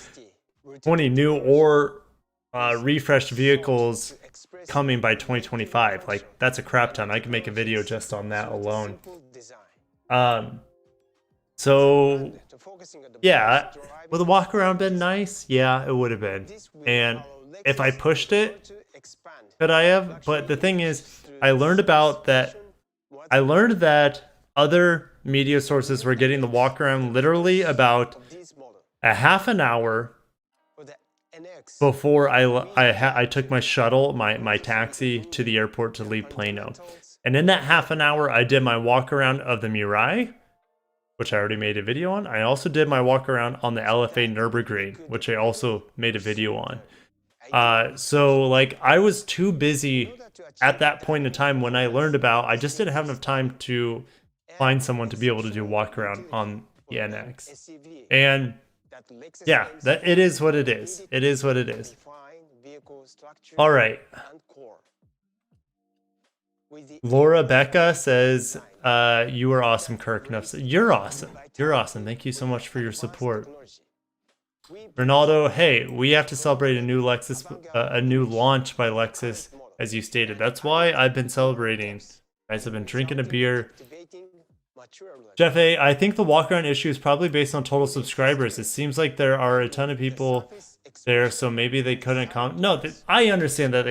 or refreshed vehicles coming by 2025. Like, that's a crap ton. I can make a video just on that alone. So yeah, would the walk around been nice? Yeah, it would have been. And if I pushed it, could I have? But the thing is, I learned that other media sources were getting the walk around literally about a half an hour before I took my shuttle, my taxi to the airport to leave Plano. And in that half an hour, I did my walk around of the Mirai, which I already made a video on. I also did my walk around on the LFA Nürburgring, which I also made a video on. So like I was too busy at that point in time when I learned about, I just didn't have enough time to find someone to be able to do walk around on the NX. And yeah, that it is what it is. It is what it is. All right. Laura Becca says, you are awesome, Kirk. You're awesome. You're awesome. Thank you so much for your support. Ronaldo, hey, we have to celebrate a new Lexus, a new launch by Lexus, as you stated. That's why I've been celebrating. Guys have been drinking a beer. Jeff A, I think the walk-around issue is probably based on total subscribers. It seems like there are a ton of people there, so maybe they couldn't No, I understand that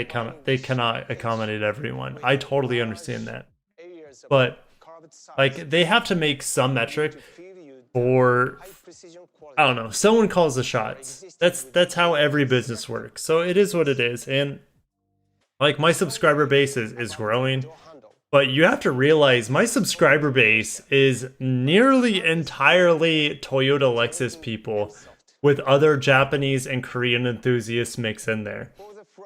they cannot accommodate everyone. I totally understand that. But like they have to make some metric for, I don't know, someone calls the shots. That's how every business works. So it is what it is. And like my subscriber base is growing. But you have to realize my subscriber base is nearly entirely Toyota Lexus people with other Japanese and Korean enthusiasts mixed in there.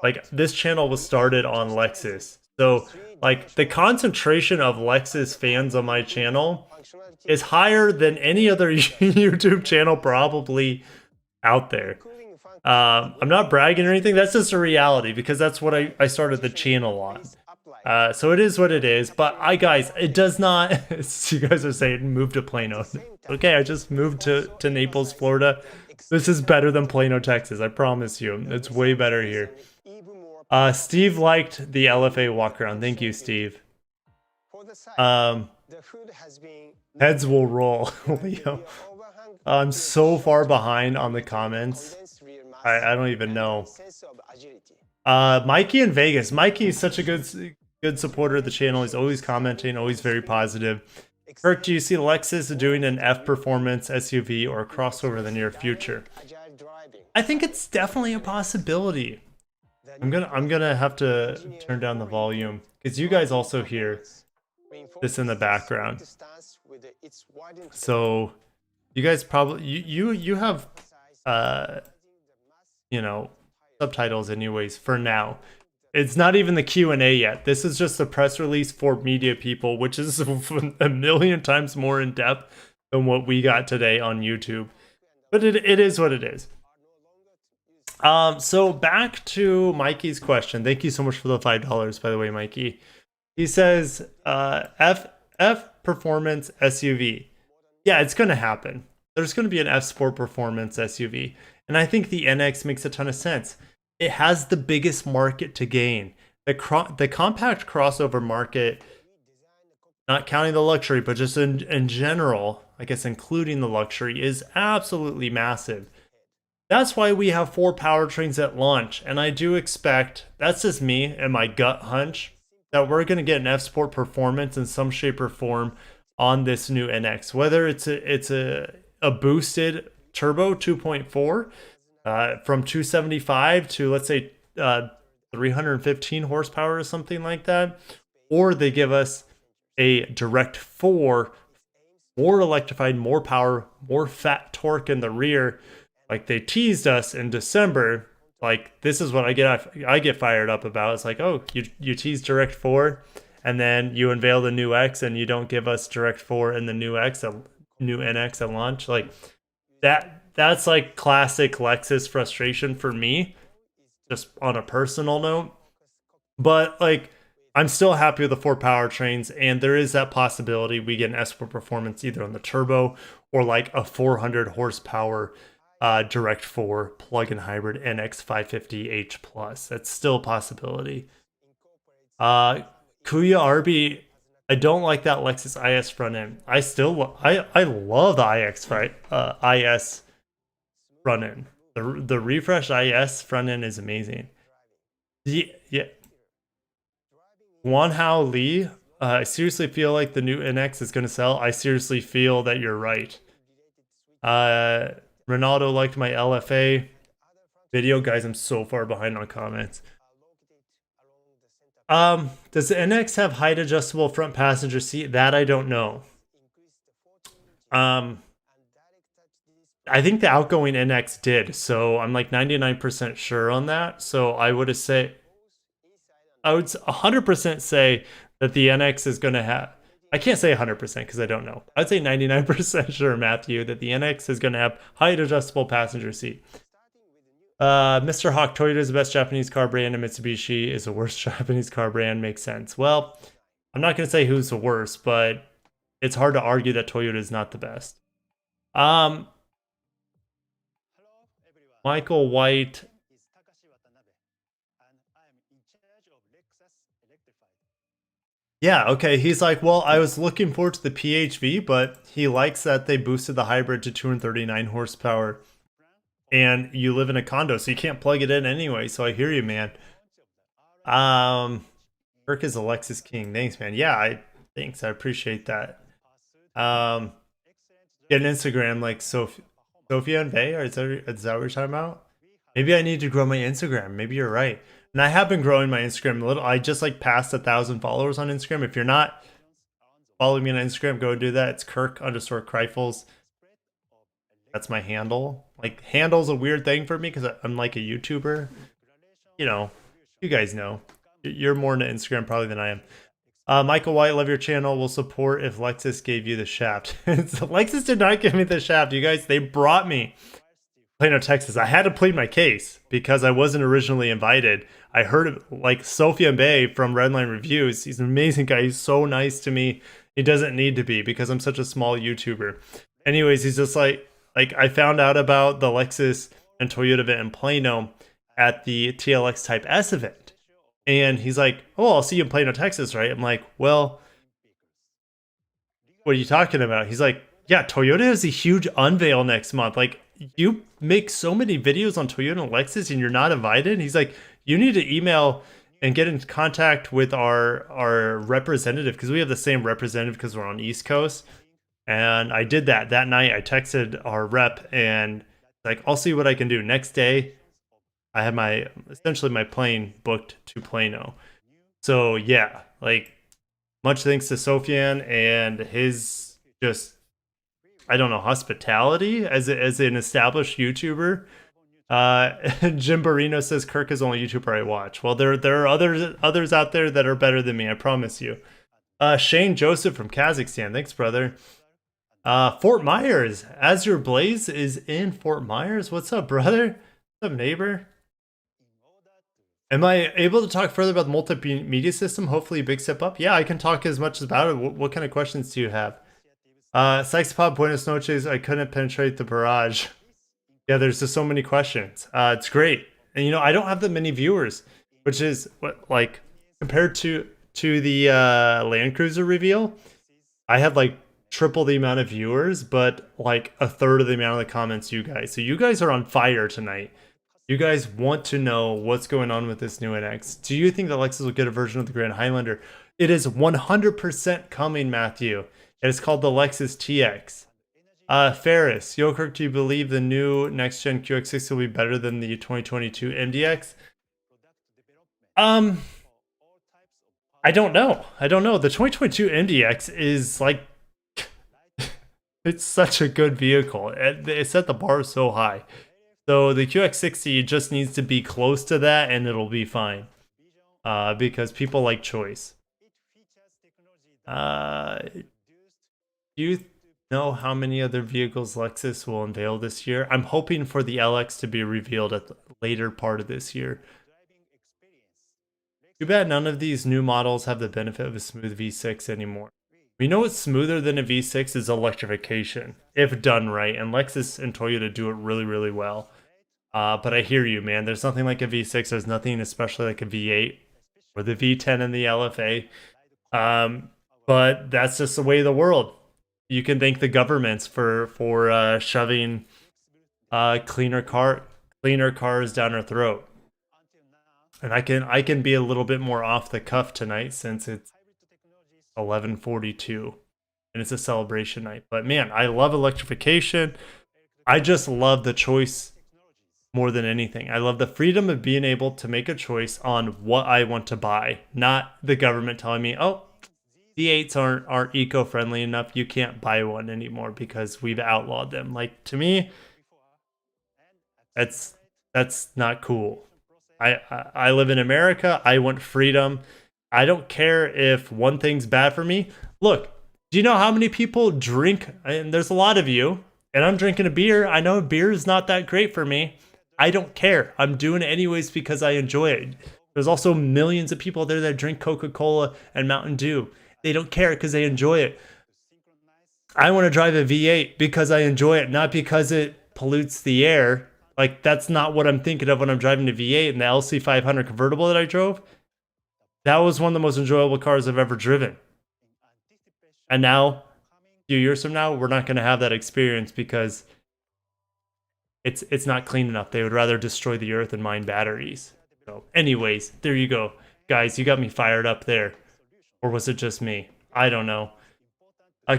Like this channel was started on Lexus. So like the concentration of Lexus fans on my channel is higher than any other YouTube channel probably out there. I'm not bragging or anything. That's just a reality because that's what I started the channel on. So it is what it is, but guys, it does not, you guys are saying move to Plano. Okay, I just moved to Naples, Florida. This is better than Plano, Texas, I promise you. It's way better here. Steve liked the LFA walk around. Thank you, Steve. Heads will roll, Leo. I'm so far behind on the comments. I don't even know. Mikey in Vegas. Mikey is such a good supporter of the channel. He's always commenting, always very positive. Kirk, do you see Lexus doing an F performance SUV or a crossover in the near future? I think it's definitely a possibility. I'm gonna have to turn down the volume because you guys also hear this in the background. So you guys probably you have you know, subtitles anyways for now. It's not even the Q&A yet. This is just a press release for media people, which is a million times more in depth than what we got today on YouTube. But it is what it is. So back to Mikey's question. Thank you so much for the $5, by the way, Mikey. He says, F performance SUV. Yeah, it's going to happen. There's going to be an F Sport performance SUV. And I think the NX makes a ton of sense. It has the biggest market to gain. The compact crossover market, not counting the luxury, but just in general, I guess including the luxury, is absolutely massive. That's why we have 4 powertrains at launch. And I do expect, that's just me and my gut hunch, that we're going to get an F Sport performance in some shape or form on this new NX. Whether it's a boosted turbo 2.4, from 275 to, let's say, 315 horsepower or something like that, or they give us a direct 4, more electrified, more power, more fat torque in the rear, like they teased us in December. Like this is what I get fired up about. It's like, oh, you tease direct 4, and then you unveil the new X, and you don't give us direct 4 and the new NX at launch. Like that's like classic Lexus frustration for me, just on a personal note. But like, I'm still happy with the 4 powertrains, and there is that possibility we get an S-Sport performance either on the turbo or like a 400 horsepower direct 4 plug-in hybrid NX 550H Plus. That's still a possibility. Kuya Arby, I don't like that Lexus IS front end. I love the IS front end. The refresh IS front end is amazing. Yeah. Wanhao Lee, I seriously feel like the new NX is going to sell. I seriously feel that you're right. Ronaldo liked my LFA video. Guys, I'm so far behind on comments. Does the NX have height adjustable front passenger seat? That I don't know. I think the outgoing NX did, so I'm like 99% sure on that. So I would 100% say that the NX is going to have. I can't say 100% because I don't know. I'd say 99% sure, Matthew, that the NX is going to have height adjustable passenger seat. Mr. Hawk, Toyota is the best Japanese car brand and Mitsubishi is the worst Japanese car brand. Makes sense. Well, I'm not going to say who's the worst, but it's hard to argue that Toyota is not the best. Michael White. Yeah, okay. He's like, well, I was looking forward to the PHV, but he likes that they boosted the hybrid to 239 horsepower. And you live in a condo, so you can't plug it in anyway. So I hear you, man. Kirk is a Lexus king. Thanks, man. Yeah, thanks. I appreciate that. Get an Instagram like Sophia and Bay, or is that what you're talking about? Maybe I need to grow my Instagram. Maybe you're right. And I have been growing my Instagram a little. I just like passed 1,000 followers on Instagram. If you're not following me on Instagram, go do that. It's Kirk_Kreifels. That's my handle. Like, handle's a weird thing for me because I'm like a YouTuber. You know, you guys know. You're more into Instagram probably than I am. Michael White, love your channel. Will support if Lexus gave you the shaft. Lexus did not give me the shaft, you guys. They brought me Plano, Texas. I had to plead my case because I wasn't originally invited. I heard like Sophia Bay from Redline Reviews. He's an amazing guy. He's so nice to me. He doesn't need to be because I'm such a small YouTuber. Anyways, he's just like I found out about the Lexus and Toyota event in Plano at the TLX Type S event. And he's like, oh, I'll see you in Plano, Texas, right? I'm like, well, what are you talking about? He's like, yeah, Toyota has a huge unveil next month. Like, you make so many videos on Toyota and Lexus and you're not invited? And he's like, you need to email and get in contact with our representative because we have the same representative because we're on East Coast. And I did that night. I texted our rep and like, I'll see what I can do. Next day, I had essentially my plane booked to Plano. So yeah, like much thanks to Sofian and his just, I don't know, hospitality as an established YouTuber. Jim Barino says Kirk is the only YouTuber I watch. Well, there are others out there that are better than me, I promise you. Shane Joseph from Kazakhstan, thanks, brother. Fort Myers, Azure Blaze is in Fort Myers. What's up, brother? What's up, neighbor? Am I able to talk further about the multimedia system? Hopefully a big step up. Yeah, I can talk as much about it. What kind of questions do you have? Sykes-Pop, buenas noches. I couldn't penetrate the barrage. Yeah, there's just so many questions. It's great. And you know, I don't have that many viewers, which is what, like, compared to the Land Cruiser reveal, I had like triple the amount of viewers, but like a third of the amount of the comments you guys. So you guys are on fire tonight. You guys want to know what's going on with this new NX. Do you think that Lexus will get a version of the Grand Highlander? It is 100% coming, Matthew. It is called the Lexus TX. Ferris, yo, Kirk, do you believe the new next-gen QX60 will be better than the 2022 MDX? I don't know. The 2022 MDX is like, it's such a good vehicle. It set the bar so high. So the QX60 just needs to be close to that and it'll be fine. Because people like choice. Do you know how many other vehicles Lexus will unveil this year? I'm hoping for the LX to be revealed at the later part of this year. Too bad none of these new models have the benefit of a smooth V6 anymore. We know what's smoother than a V6 is electrification, if done right, and Lexus and Toyota do it really, really well. But I hear you, man. There's nothing like a V6. There's nothing especially like a V8 or the V10 and the LFA. But that's just the way of the world. You can thank the governments for shoving cleaner cars down our throat. And I can be a little bit more off the cuff tonight since it's 11:42 and it's a celebration night. But man, I love electrification. I just love the choice more than anything. I love the freedom of being able to make a choice on what I want to buy, not the government telling me, oh, D8s aren't eco-friendly enough. You can't buy one anymore because we've outlawed them. Like, to me, that's not cool. I live in America. I want freedom. I don't care if one thing's bad for me. Look, do you know how many people drink? And there's a lot of you, and I'm drinking a beer. I know beer is not that great for me. I don't care. I'm doing it anyways because I enjoy it. There's also millions of people there that drink Coca-Cola and Mountain Dew. They don't care because they enjoy it. I want to drive a V8 because I enjoy it, not because it pollutes the air. Like, that's not what I'm thinking of when I'm driving a V8. And the LC500 convertible that I drove, that was one of the most enjoyable cars I've ever driven. And now, a few years from now, we're not going to have that experience because it's not clean enough. They would rather destroy the earth and mine batteries. So anyways, there you go. Guys, you got me fired up there. Or was it just me? I don't know.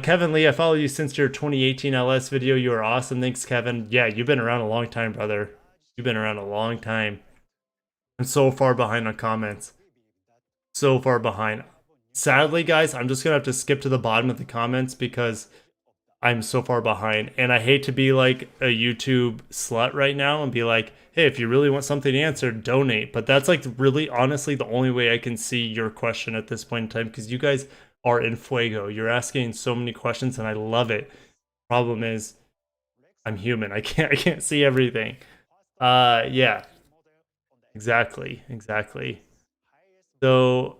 Kevin Lee, I follow you since your 2018 LS video. You are awesome. Thanks, Kevin. Yeah, you've been around a long time, brother. You've been around a long time. I'm so far behind on comments. So far behind. Sadly, guys, I'm just going to have to skip to the bottom of the comments because I'm so far behind. And I hate to be like a YouTube slut right now and be like, hey, if you really want something answered, donate. But that's like really, honestly, the only way I can see your question at this point in time because you guys are in fuego. You're asking so many questions and I love it. Problem is, I'm human. I can't see everything. Yeah. Exactly. So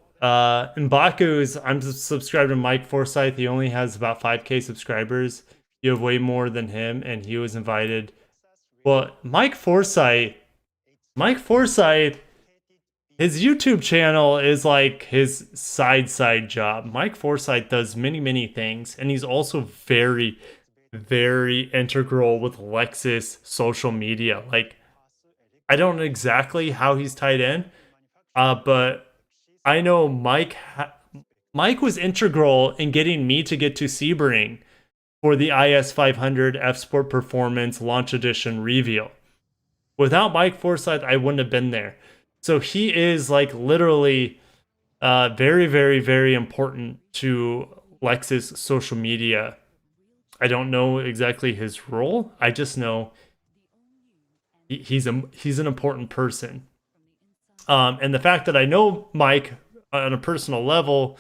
in Baku's, I'm subscribed to Mike Forsyth. He only has about 5K subscribers. You have way more than him, and he was invited. Well, Mike Forsyth, his YouTube channel is like his side job. Mike Forsyth does many things, and he's also very integral with Lexus social media. Like, I don't know exactly how he's tied in, but I know Mike was integral in getting me to get to Sebring for the IS500 F Sport Performance Launch Edition reveal. Without Mike Forsyth, I wouldn't have been there. So he is like literally very important to Lexus social media. I don't know exactly his role. I just know he's an important person. And the fact that I know Mike on a personal level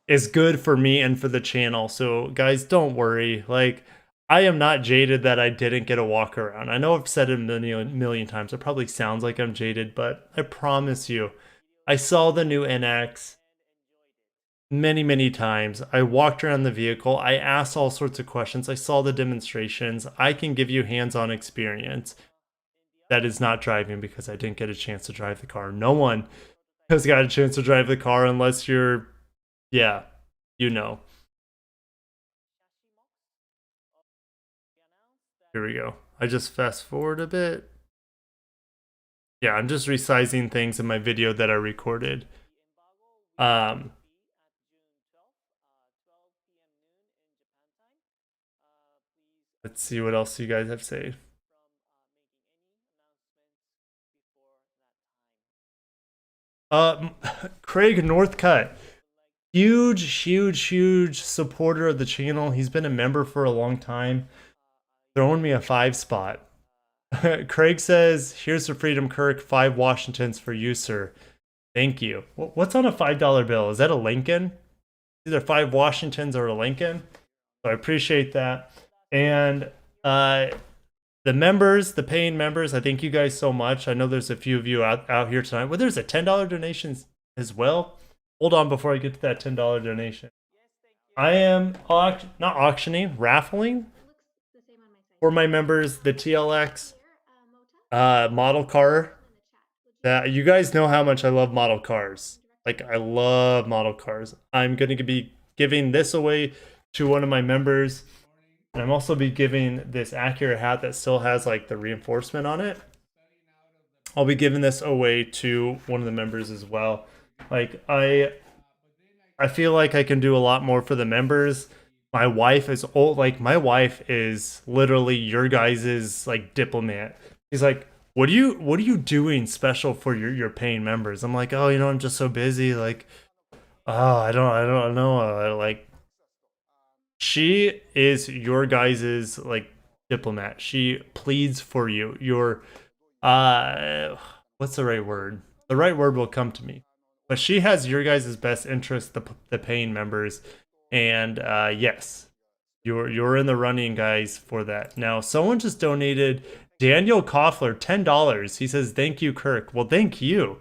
is good for me and for the channel. So guys, don't worry. Like, I am not jaded that I didn't get a walk around. I know I've said it a million times. It probably sounds like I'm jaded, but I promise you, I saw the new NX many times. I walked around the vehicle. I asked all sorts of questions. I saw the demonstrations. I can give you hands-on experience. That is not driving because I didn't get a chance to drive the car. No one has got a chance to drive the car unless you're, yeah, you know. Here we go. I just fast forward a bit. Yeah, I'm just resizing things in my video that I recorded. Let's see what else you guys have to say. Craig Northcutt, huge supporter of the channel. He's been a member for a long time, throwing me a 5 spot. Craig says, here's the Freedom Kirk, 5 Washingtons for you, sir. Thank you. What's on a $5 bill? Is that a Lincoln? Either 5 Washingtons or a Lincoln. So I appreciate that. And the members, the paying members, I thank you guys so much. I know there's a few of you out here tonight. Well, there's a $10 donation as well. Hold on before I get to that $10 donation. I am not auctioning, raffling for my members the TLX model car. That you guys know how much I love model cars. Like, I love model cars. I'm going to be giving this away to one of my members. And I'm also be giving this Acura hat that still has like the reinforcement on it. I'll be giving this away to one of the members as well. Like, I feel like I can do a lot more for the members. My wife is old. Like, my wife is literally your guys's like diplomat. She's like, what are you doing special for your paying members? I'm like, oh, I'm just so busy. Like, oh, I don't know. Like, she is your guys's like diplomat. She pleads for you. Your what's the right word? The right word will come to me. But she has your guys' best interest, the paying members, and yes, you're in the running, guys, for that. Now, someone just donated Daniel Koffler $10. He says, "Thank you, Kirk." Well, thank you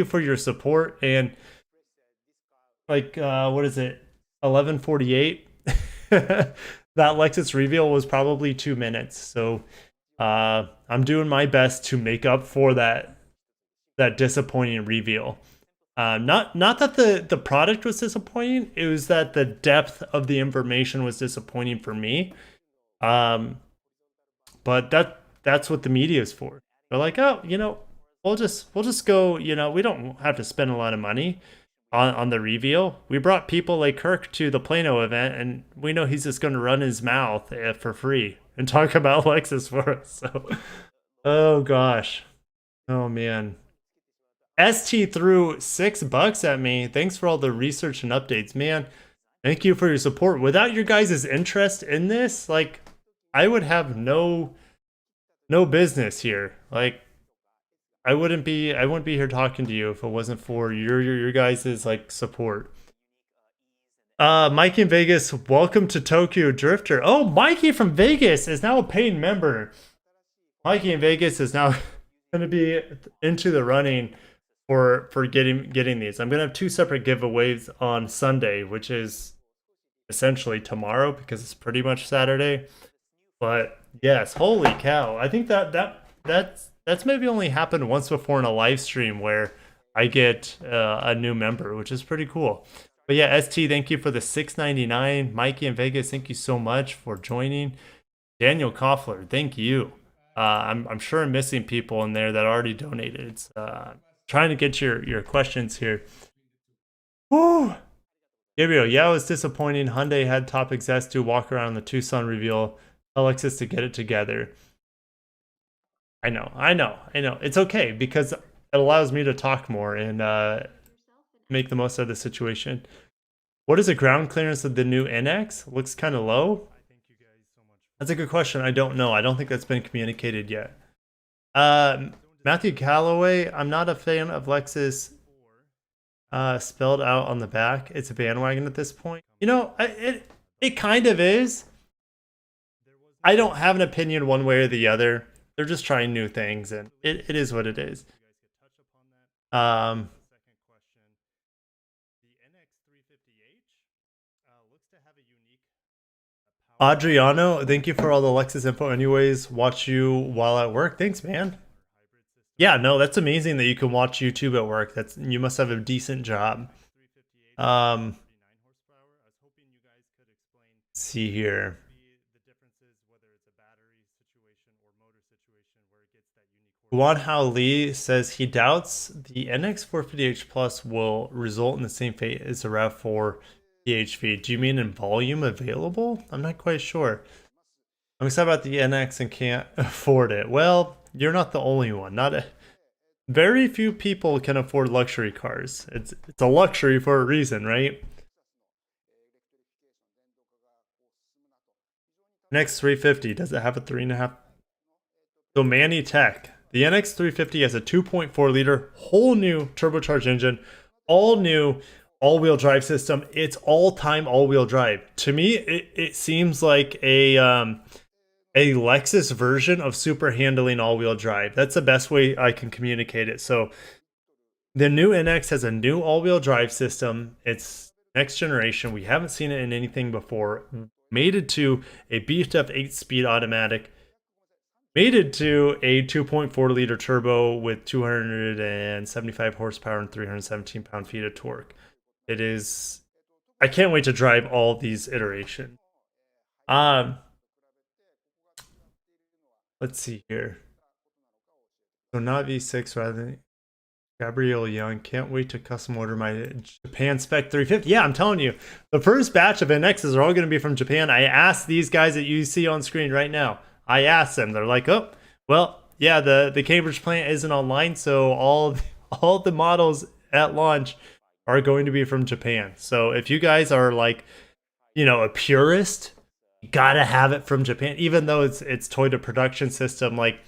for your support. And like, what is it? 11:48. That Lexus reveal was probably 2 minutes, so I'm doing my best to make up for that disappointing reveal. Not that the product was disappointing, it was that the depth of the information was disappointing for me. But that's what the media is for. They're like, oh, we'll just go, we don't have to spend a lot of money on the reveal. We brought people like Kirk to the Plano event, and we know he's just going to run his mouth for free and talk about Lexus for us. So, oh gosh, oh man. ST threw $6 at me. Thanks for all the research and updates, man. Thank you for your support. Without your guys' interest in this, like, I would have no business here. Like, I wouldn't be here talking to you if it wasn't for your guys' like support. Mikey in Vegas, welcome to Tokyo Drifter. Oh, Mikey from Vegas is now a paying member. Mikey in Vegas is now going to be into the running for getting these. I'm gonna have 2 separate giveaways on Sunday, which is essentially tomorrow because it's pretty much Saturday. But yes, holy cow! I think that's maybe only happened once before in a live stream where I get a new member, which is pretty cool. But yeah, ST, thank you for the $6.99. Mikey in Vegas, thank you so much for joining. Daniel Koffler, thank you. I'm sure I'm missing people in there that already donated. It's, trying to get your questions here. Woo! Gabriel, yeah, it was disappointing. Hyundai had top execs to walk around the Tucson reveal. Tell Lexus to get it together. I know. It's okay because it allows me to talk more and make the most of the situation. What is the ground clearance of the new NX? Looks kind of low. That's a good question. I don't know. I don't think that's been communicated yet. Matthew Calloway, I'm not a fan of Lexus spelled out on the back. It's a bandwagon at this point. It kind of is. I don't have an opinion one way or the other. They're just trying new things, and it is what it is. Adriano, thank you for all the Lexus info. Anyways, watch you while at work. Thanks, man. Yeah, no, that's amazing that you can watch YouTube at work. You must have a decent job. Let's see here. Juan Hao Lee says he doubts the NX 450H Plus will result in the same fate as the RAV4 PHV. Do you mean in volume available? I'm not quite sure. I'm excited about the NX and can't afford it. Well, you're not the only one. Very few people can afford luxury cars. It's a luxury for a reason, right? NX 350, does it have a 3.5? So Manny Tech, the NX 350 has a 2.4 liter, whole new turbocharged engine, all new all-wheel drive system. It's all-time all-wheel drive. To me, it seems like a Lexus version of super handling all-wheel drive. That's the best way I can communicate it. So the new NX has a new all-wheel drive system. It's next generation. We haven't seen it in anything before. Mated to a beefed up 8-speed automatic. Mated to a 2.4 liter turbo with 275 horsepower and 317 pound-feet of torque. It is... I can't wait to drive all these iterations. Let's see here. So not V6 rather than Gabrielle Young. Can't wait to custom order my Japan Spec 350. Yeah, I'm telling you, the first batch of NXs are all going to be from Japan. I asked these guys that you see on screen right now. I asked them. They're like, oh, well, yeah, the Cambridge plant isn't online, so all the models at launch are going to be from Japan. So if you guys are like, you know, a purist, you gotta have it from Japan, even though it's Toyota production system. Like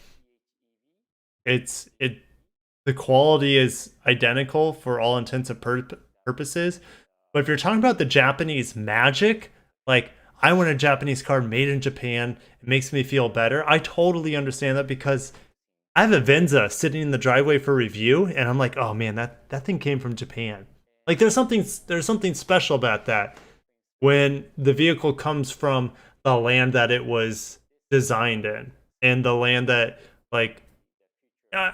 the quality is identical for all intents and purposes. But if you're talking about the Japanese magic, like I want a Japanese car made in Japan, it makes me feel better. I totally understand that because I have a Venza sitting in the driveway for review, and I'm like, oh man, that thing came from Japan. Like there's something special about that when the vehicle comes from the land that it was designed in, and the land that, like,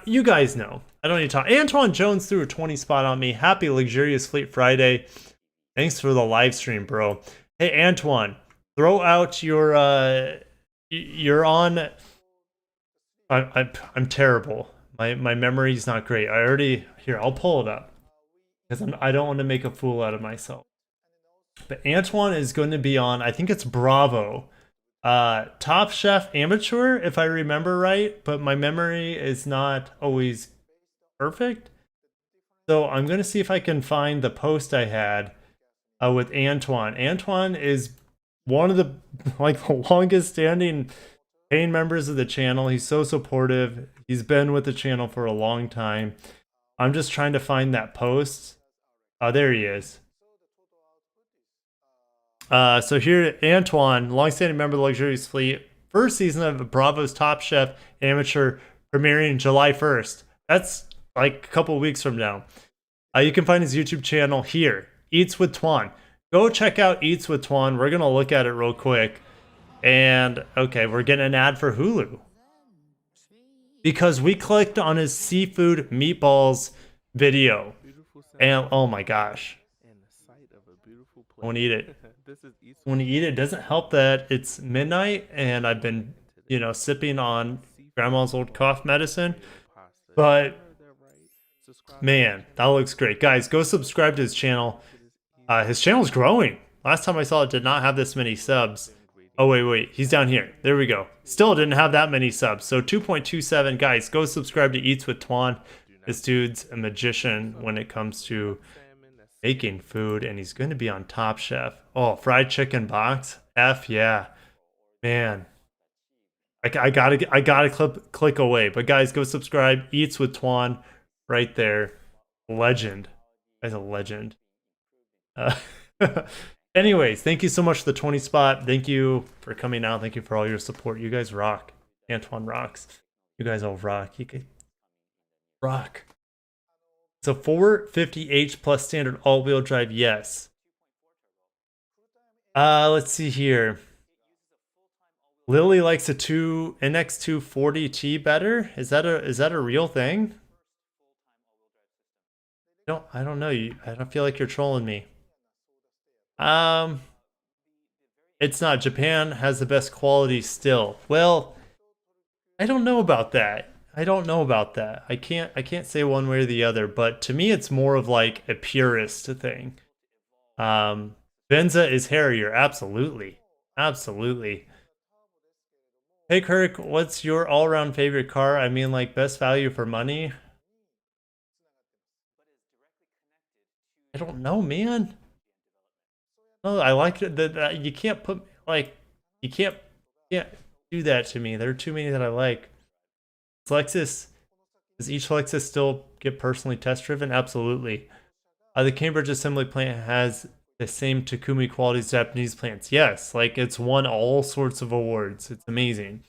you guys know. I don't need to talk. Antoine Jones threw a 20 spot on me. Happy Luxurious Fleet Friday. Thanks for the live stream, bro. Hey Antoine, throw out your you're on. I'm terrible. My memory's not great. I'll pull it up because I don't want to make a fool out of myself. But Antoine is going to be on, I think it's Bravo, Top Chef Amateur, if I remember right, but my memory is not always perfect. So I'm going to see if I can find the post I had with Antoine. Antoine is one of the longest standing paying members of the channel. He's so supportive. He's been with the channel for a long time. I'm just trying to find that post. Oh, there he is. So here, Antoine, longstanding member of the Luxurious Fleet, first season of Bravo's Top Chef Amateur, premiering July 1st. That's like a couple of weeks from now. You can find his YouTube channel here, Eats with Twan. Go check out Eats with Twan. We're going to look at it real quick. And, okay, we're getting an ad for Hulu. Because we clicked on his seafood meatballs video. And, oh my gosh. I want to eat it. When you eat it, it doesn't help that it's midnight and I've been, you know, sipping on grandma's old cough medicine. But man, that looks great. Guys, go subscribe to his channel. His channel's growing. Last time I saw it did not have this many subs. Oh, wait. He's down here. There we go. Still didn't have that many subs. So 2.27. Guys, go subscribe to Eats with Twan. This dude's a magician when it comes to making food, and he's going to be on Top Chef. Oh, fried chicken box. F yeah, man. I gotta click away. But guys, go subscribe. Eats with Twan, right there. Legend. Guy's a legend. Anyways, thank you so much for the 20 spot. Thank you for coming out. Thank you for all your support. You guys rock. Antoine rocks. You guys all rock. You can rock. So 450h plus standard all-wheel drive, yes. Let's see here. Lily likes a NX 240T better. Is that a real thing? I don't know. I don't feel like you're trolling me. It's not. Japan has the best quality still. Well, I don't know about that. I can't say one way or the other, but to me it's more of like a purist thing. Venza is hairier, absolutely. Hey Kirk, what's your all-around favorite car? I mean, like, best value for money? I don't know, man. No, I like it that you can't put, like, you can't do that to me. There are too many that I like. Lexus, does each Lexus still get personally test driven? Absolutely. The Cambridge assembly plant has the same Takumi quality as Japanese plants. Yes, like it's won all sorts of awards. It's amazing.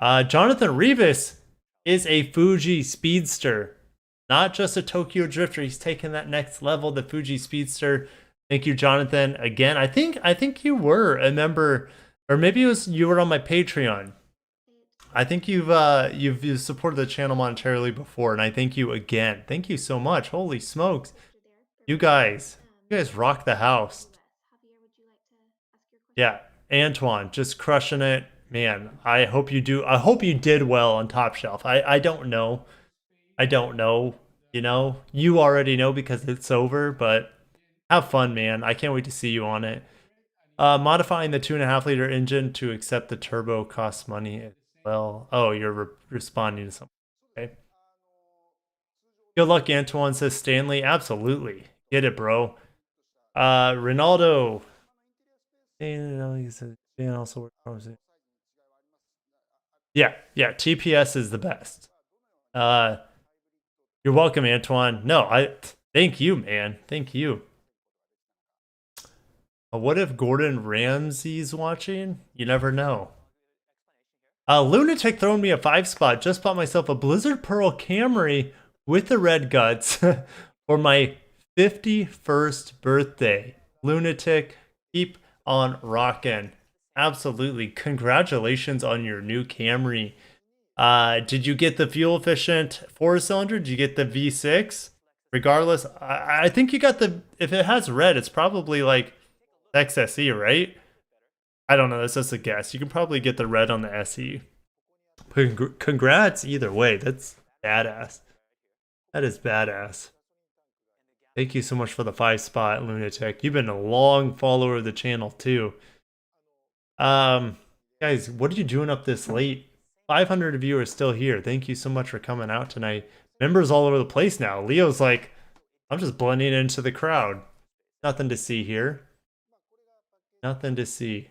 Jonathan Rivas is a Fuji Speedster, not just a Tokyo Drifter. He's taken that next level, the Fuji Speedster. Thank you, Jonathan. Again, I think you were a member, or maybe you were on my Patreon. I think you've supported the channel monetarily before, and I thank you again. Thank you so much. Holy smokes. You guys rock the house. Yeah, Antoine, just crushing it. Man, I hope you did well on Top Shelf. I don't know. You know, you already know because it's over, but have fun, man. I can't wait to see you on it. Modifying the 2.5 liter engine to accept the turbo costs money. well. Oh, you're responding to something. Okay. Good luck, Antoine, says Stanley. Absolutely. Get it, bro. Ronaldo. Yeah, TPS is the best. You're welcome, Antoine. No, thank you, man. Thank you. What if Gordon Ramsay's watching? You never know. Lunatic throwing me a 5 spot. Just bought myself a Blizzard Pearl Camry with the red guts for my 51st birthday. Lunatic, keep on rocking. Absolutely. Congratulations on your new Camry. Did you get the fuel efficient 4-cylinder? Did you get the V6? Regardless, I think you got the, if it has red, it's probably like XSE, right? I don't know. That's just a guess. You can probably get the red on the SE. Congrats either way. That's badass. That is badass. Thank you so much for the 5 spot, Lunatic. You've been a long follower of the channel too. Guys, what are you doing up this late? 500 of you are still here. Thank you so much for coming out tonight. Members all over the place now. Leo's like, I'm just blending into the crowd. Nothing to see here. Nothing to see.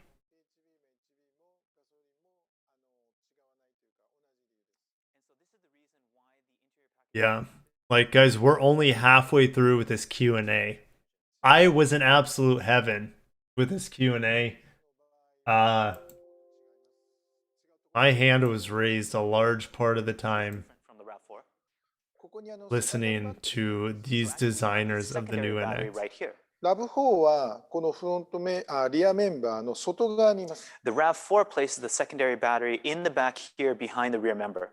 Yeah. Like, guys, we're only halfway through with this Q&A. I was in absolute heaven with this Q&A. My hand was raised a large part of the time listening to these designers of the new NX. RAV4 はこのフロントリアメンバーの外側にいます。The RAV4 places the secondary battery in the back here behind the rear member.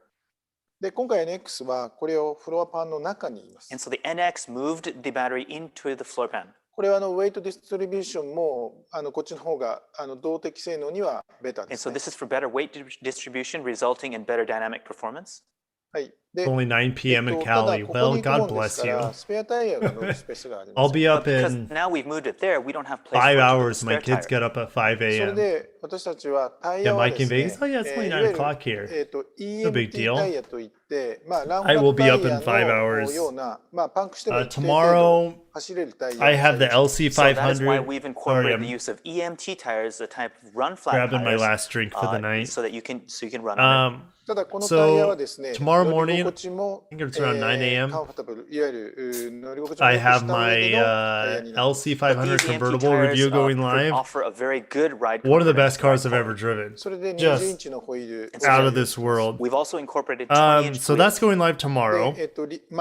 で、今回 NX はこれをフロアパンの中にいます。And so the NX moved the battery into the floor pan. これはウェイトディストリビューションもこっちの方が動的性能にはベタです、ね。And so this is for better weight distribution, resulting in better dynamic performance. はい。It's only 9 p.m. in Cali. Well, God bless you. I'll be up in now we've moved it there. We don't have place 5 hours. My kids get up at 5 a.m. Yeah, Mike in Vegas. Oh yeah, it's only 9 o'clock here. No big deal. I will be up in 5 hours. Tomorrow, I have the LC 500. So that is why we've incorporated the use of EMT tires, the type of run flat grabbing tires, my last drink for the night. so that you can run on it. So tomorrow morning, I think it's around 9 a.m. I have my LC 500 convertible review going live. One of the best cars I've ever driven. Just out of this world. We've also incorporated so that's going live tomorrow.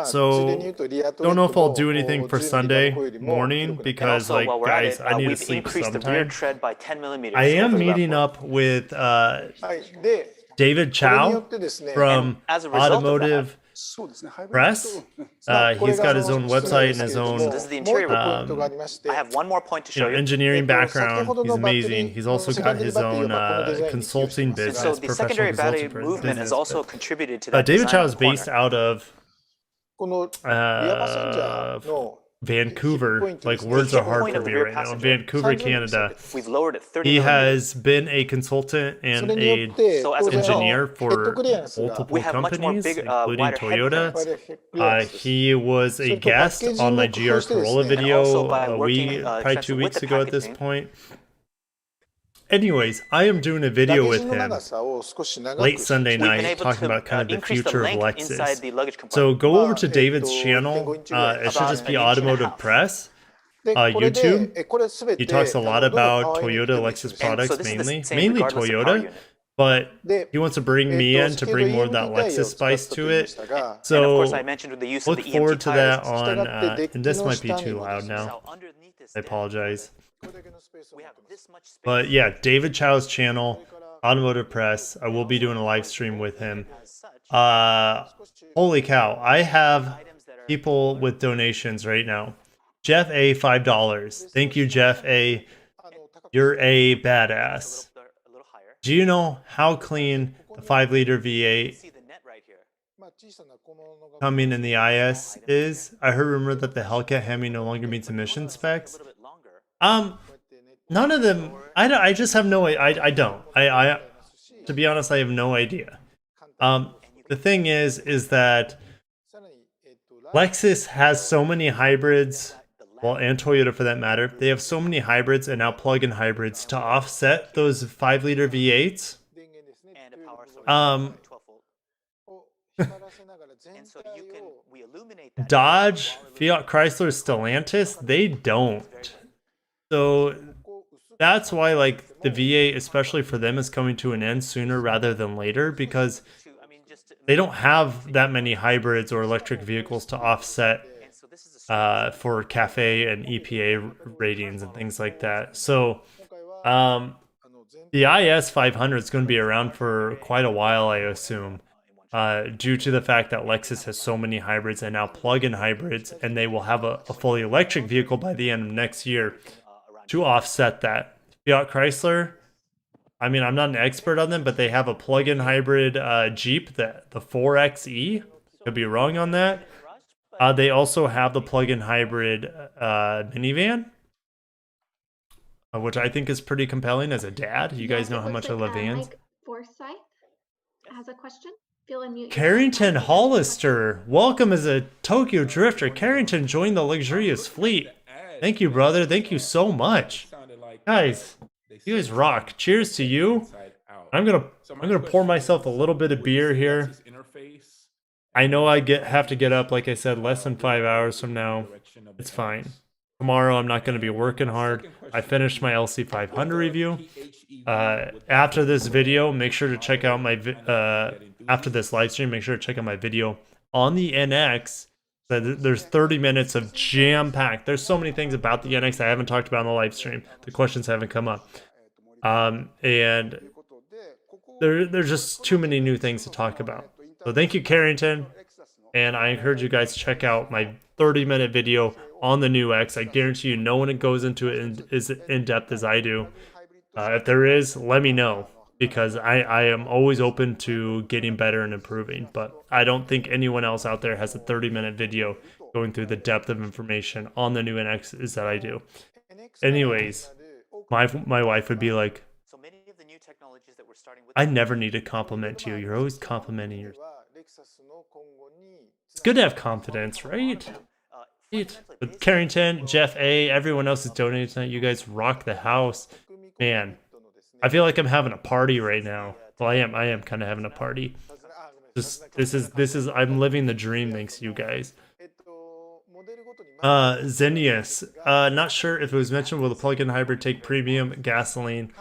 So don't know if I'll do anything for Sunday morning because, like, guys, I need to sleep sometime. I am meeting up with David Chow from Automotive Press. He's got his own website and his own this is the interior I have one more point to show you. Engineering background. He's amazing. He's also got his own consulting business. So the secondary battery movement has also contributed to that. David Chow is based out of Vancouver. Like, words are hard for me right now. Vancouver, Canada. We've lowered it 30 he has been a consultant and a engineer for multiple companies, including Toyota. He was a guest on my GR Corolla video probably 2 weeks ago at this point. Anyways, I am doing a video with him late Sunday night talking about kind of the future of Lexus. So go over to David's channel. It should just be Automotive Press. YouTube. He talks a lot about Toyota Lexus products mainly Toyota. But he wants to bring me in to bring more of that Lexus spice to it. So look forward to that on, and this might be too loud now. I apologize. But yeah, David Chow's channel, Automotive Press. I will be doing a live stream with him. Holy cow, I have people with donations right now. Jeff A, $5. Thank you, Jeff A. You're a badass. Do you know how clean the 5-liter V8 coming in the IS is? I heard rumor that the Hellcat Hemi no longer meets emission specs. None of them. I just have no. I don't. To be honest, I have no idea. The thing is that Lexus has so many hybrids, well, and Toyota for that matter. They have so many hybrids and now plug-in hybrids to offset those 5-liter V8s. And a power source Um, 12 volt. And so we illuminate that Dodge, while Fiat Chrysler, Stellantis, they don't. So that's why like the V8, especially for them, is coming to an end sooner rather than later, because they don't have that many hybrids or electric vehicles to offset for CAFE and EPA ratings and things like that. So the IS 500 is going to be around for quite a while, I assume, due to the fact that Lexus has so many hybrids and now plug-in hybrids, and they will have a fully electric vehicle by the end of next year to offset that. Fiat Chrysler, I mean, I'm not an expert on them, but they have a plug-in hybrid Jeep, the 4xe. Could be wrong on that. They also have the plug-in hybrid minivan, which I think is pretty compelling as a dad. You guys know how much I love vans. Mike Forsyth has a question. Feel unmute. Carrington Hollister, welcome as a Tokyo Drifter. Carrington joined the Luxurious Fleet. Thank you, brother. Thank you so much. Guys, you guys rock. Cheers to you. I'm gonna pour myself a little bit of beer here. I know I have to get up, like I said, less than 5 hours from now. It's fine. Tomorrow I'm not going to be working hard. I finished my LC500 review. After this video, make sure to check out my after this live stream, make sure to check out my video on the NX. There's 30 minutes of jam-packed. There's so many things about the NX I haven't talked about on the live stream. The questions haven't come up. And there's just too many new things to talk about. So thank you, Carrington. And I encourage you guys to check out my 30-minute video on the new X. I guarantee you no one goes into it as in-depth as I do. If there is, let me know, because I am always open to getting better and improving. But I don't think anyone else out there has a 30-minute video going through the depth of information on the new NX as that I do. Anyways, my wife would be like, I never need a compliment you. You're always complimenting yourself. It's good to have confidence, right? But Carrington, Jeff A, everyone else is donating tonight. You guys rock the house. Man, I feel like I'm having a party right now. Well, I am kind of having a party. This is I'm living the dream thanks to you guys. Zenius, not sure if it was mentioned, will the plug-in hybrid take premium gasoline?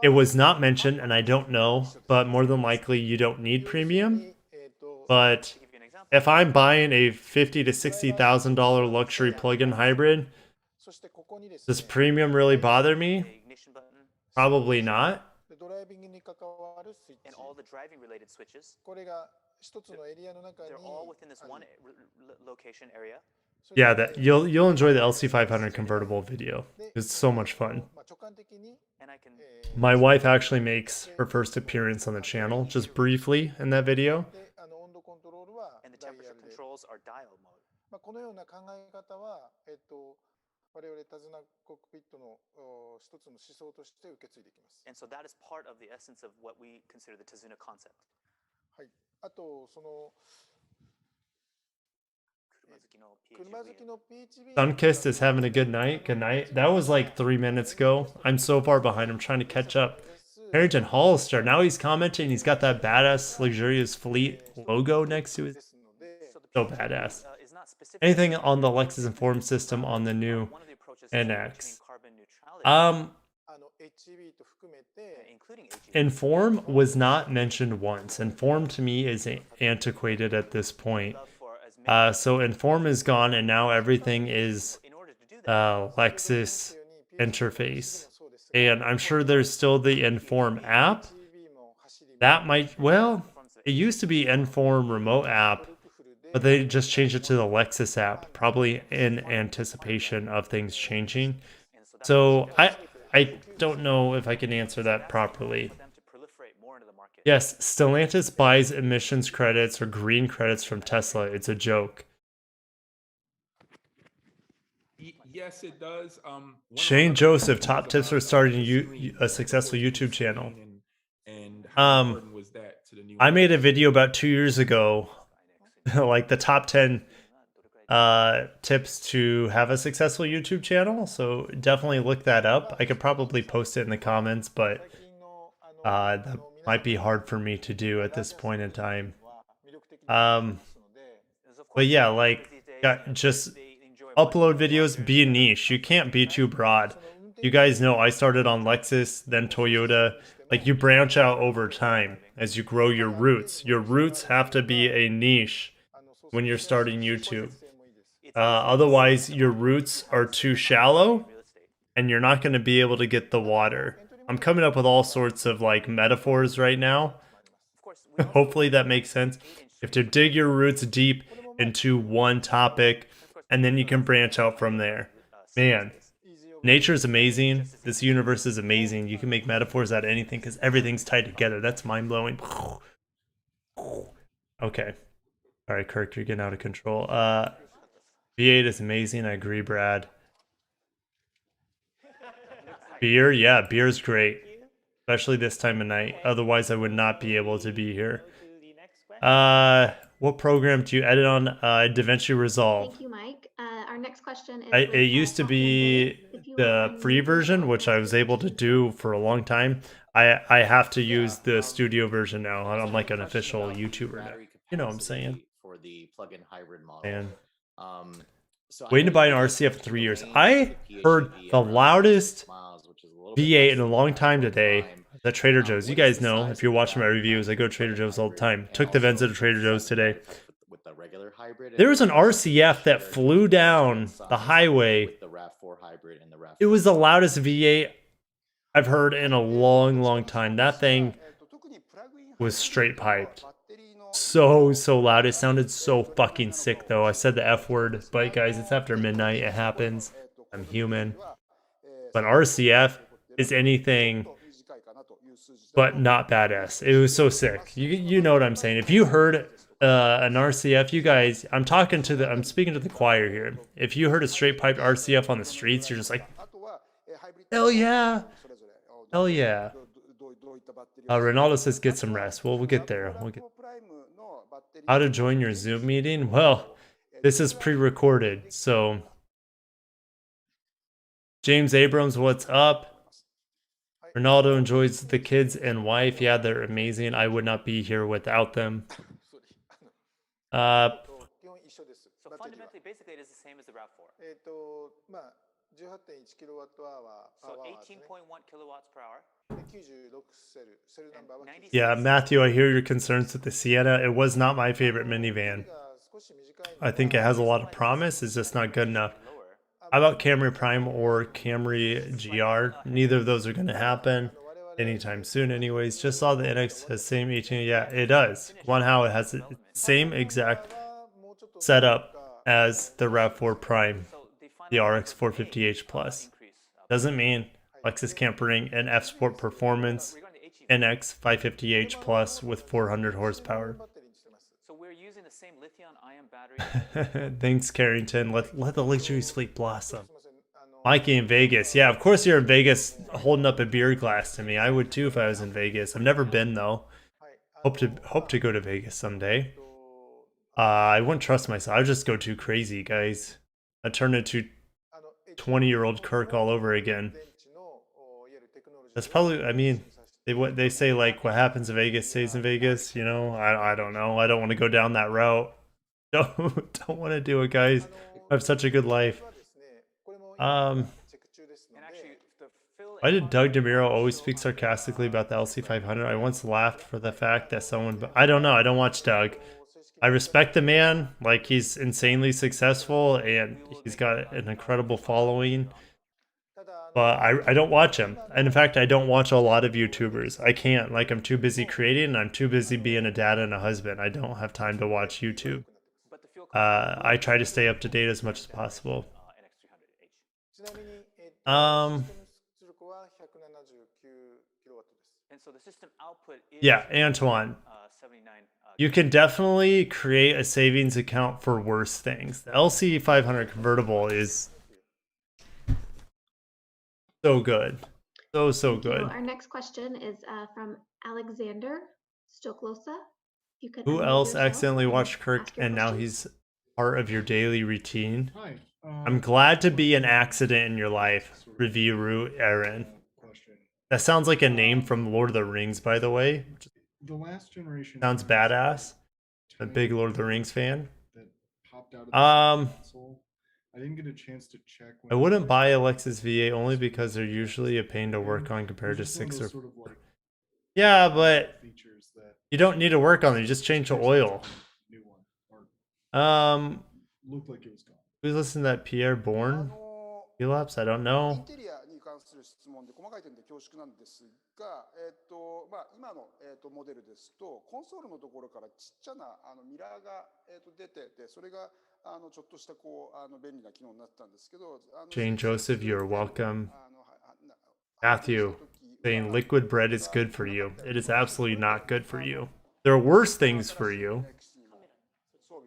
It was not mentioned, and I don't know, but more than likely you don't need premium. But if I'm buying a $50,000 to $60,000 luxury plug-in hybrid, does premium really bother me? Probably not. And all the driving related switches, they're all within this one location area. Yeah, that you'll enjoy the LC500 convertible video. It's so much fun. My wife actually makes her first appearance on the channel, just briefly in that video. And the temperature controls are dial mode. And so that is part of the essence of what we consider the Tazuna concept. Sunkist is having a good night. Good night. That was like 3 minutes ago. I'm so far behind. I'm trying to catch up. Harrington Hollister. Now he's commenting. He's got that badass Luxurious Fleet logo next to it. So badass. Anything on the Lexus Inform system on the new NX? Inform was not mentioned once. Inform to me is antiquated at this point. So Inform is gone, and now everything is Lexus interface. And I'm sure there's still the Inform app. That might, well, it used to be Inform remote app, but they just changed it to the Lexus app, probably in anticipation of things changing. So I don't know if I can answer that properly. Yes, Stellantis buys emissions credits or green credits from Tesla. It's a joke. Yes, it does. Shane Joseph, top tips for starting a successful YouTube channel. And important was that to the new? I made a video about 2 years ago, like the top 10 tips to have a successful YouTube channel. So definitely look that up. I could probably post it in the comments, but that might be hard for me to do at this point in time. But yeah, like just upload videos, be a niche. You can't be too broad. You guys know I started on Lexus, then Toyota. Like you branch out over time as you grow your roots. Your roots have to be a niche when you're starting YouTube. Otherwise, your roots are too shallow and you're not going to be able to get the water. I'm coming up with all sorts of like metaphors right now. Hopefully that makes sense. You have to dig your roots deep into one topic and then you can branch out from there. Man, nature is amazing. This universe is amazing. You can make metaphors out of anything because everything's tied together. That's mind-blowing. Okay. All right, Kirk, you're getting out of control. V8 is amazing. I agree, Brad. Beer? Yeah, beer's great. Especially this time of night. Otherwise, I would not be able to be here. What program do you edit on? DaVinci Resolve. Thank you, Mike. Our next question is... It used to be the free version, which I was able to do for a long time. I have to use the studio version now. I'm like an official YouTuber now. You know what I'm saying? For the plug-in hybrid model. Man. So Waiting to buy an RCF for 3 years. I heard the loudest V8 in a long time today at Trader Joe's. You guys know, if you're watching my reviews, I go to Trader Joe's all the time. Took the Venza to Trader Joe's today. There was an RCF that flew down the highway. It was the loudest V8 I've heard in a long, long time. That thing was straight piped. So loud. It sounded so fucking sick, though. I said the F word, but guys, it's after midnight. It happens. I'm human. But RCF is anything but not badass. It was so sick. You know what I'm saying. If you heard an RCF, you guys, I'm speaking to the choir here. If you heard a straight piped RCF on the streets, you're just like, hell yeah. Hell yeah. Ronaldo says get some rest. Well, we'll get there. How to join your Zoom meeting? Well, this is pre-recorded, so James Abrams, what's up? Ronaldo enjoys the kids and wife. Yeah, they're amazing. I would not be here without them. So fundamentally, basically, it is the same as the RAV4. So 18.1 kilowatts per hour. Yeah, Matthew, I hear your concerns with the Sienna. It was not my favorite minivan. I think it has a lot of promise. It's just not good enough. How about Camry Prime or Camry GR? Neither of those are going to happen anytime soon anyways. Just saw the NX has same 18. Yeah, it does. Guanhao, it has the same exact setup as the RAV4 Prime, the RX 450h Plus. Doesn't mean Lexus can't bring an F-Sport Performance NX 550h Plus with 400 horsepower. So we're using the same lithium-ion battery. Thanks, Carrington. Let the Lexurious Fleet blossom. Mikey in Vegas. Yeah, of course you're in Vegas holding up a beer glass to me. I would too if I was in Vegas. I've never been though. Hope to go to Vegas someday. I wouldn't trust myself. I'd just go too crazy, guys. I'd turn into 20-year-old Kirk all over again. That's probably, I mean, they say like what happens in Vegas stays in Vegas, you know? I don't know. I don't want to go down that route. Don't want to do it, guys. I have such a good life. Why did Doug DeMuro always speak sarcastically about the LC500? I once laughed for the fact that someone... I don't know. I don't watch Doug. I respect the man. Like, he's insanely successful, and he's got an incredible following. But I don't watch him. And in fact, I don't watch a lot of YouTubers. I can't. Like, I'm too busy creating, and I'm too busy being a dad and a husband. I don't have time to watch YouTube. I try to stay up to date as much as possible. Yeah, Antoine. You can definitely create a savings account for worse things. The LC500 convertible is so good. So good. Our next question is from Alexander Stoklosa. You could Who unmute else yourself accidentally and watched Kirk ask your and now question. he's part of your daily routine? Hi. I'm glad to be an accident in your life, Review Aaron. That sounds like a name from Lord of the Rings, by the way. The last generation Sounds badass. A big Lord of the Rings fan. that popped out of the console. I didn't get a chance to check. I wouldn't buy a Lexus VA only because they're usually a pain to work on compared to It's just one of 6 those or sort of like yeah, but features that you don't need to work on it. You just change the oil. new one or Looked like it was gone. Who's listening to that Pierre Bourne? Elapse? I don't know. インテリアに関する質問で細かい点で恐縮なんですが、今の、モデルですとコンソールのところからちっちゃなミラーが、出ててそれがちょっとしたこう便利な機能になってたんですけど Jane Joseph, you're welcome. Matthew saying liquid bread is good for you. It is absolutely not good for you. There are worse things for you.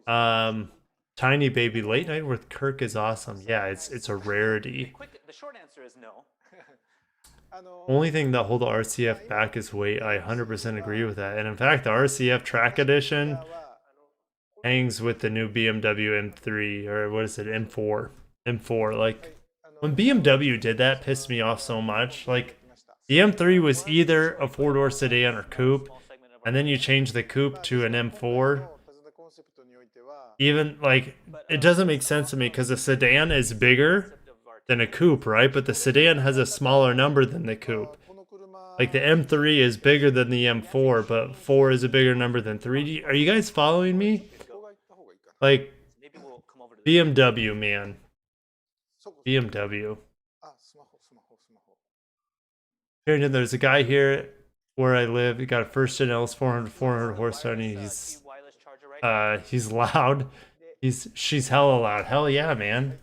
Tiny Baby Late Night with Kirk is awesome. Yeah, it's a rarity. The short answer is no. Only thing that hold the RCF back is weight. I 100% agree with that. And in fact, the RCF Track Edition hangs with the new BMW M3 or what is it, M4. M4. Like when BMW did that, pissed me off so much. Like the M3 was either a 4-door sedan or coupe, and then you change the coupe to an M4. Even like it doesn't make sense to me because a sedan is bigger than a coupe, right? But the sedan has a smaller number than the coupe. Like the M3 is bigger than the M4, but 4 is a bigger number than 3. Are you guys following me? Like BMW, man. BMW. Here, there's a guy here where I live. He got a first gen LS 400 horsepower, and he's loud. She's hella loud. Hell yeah, man.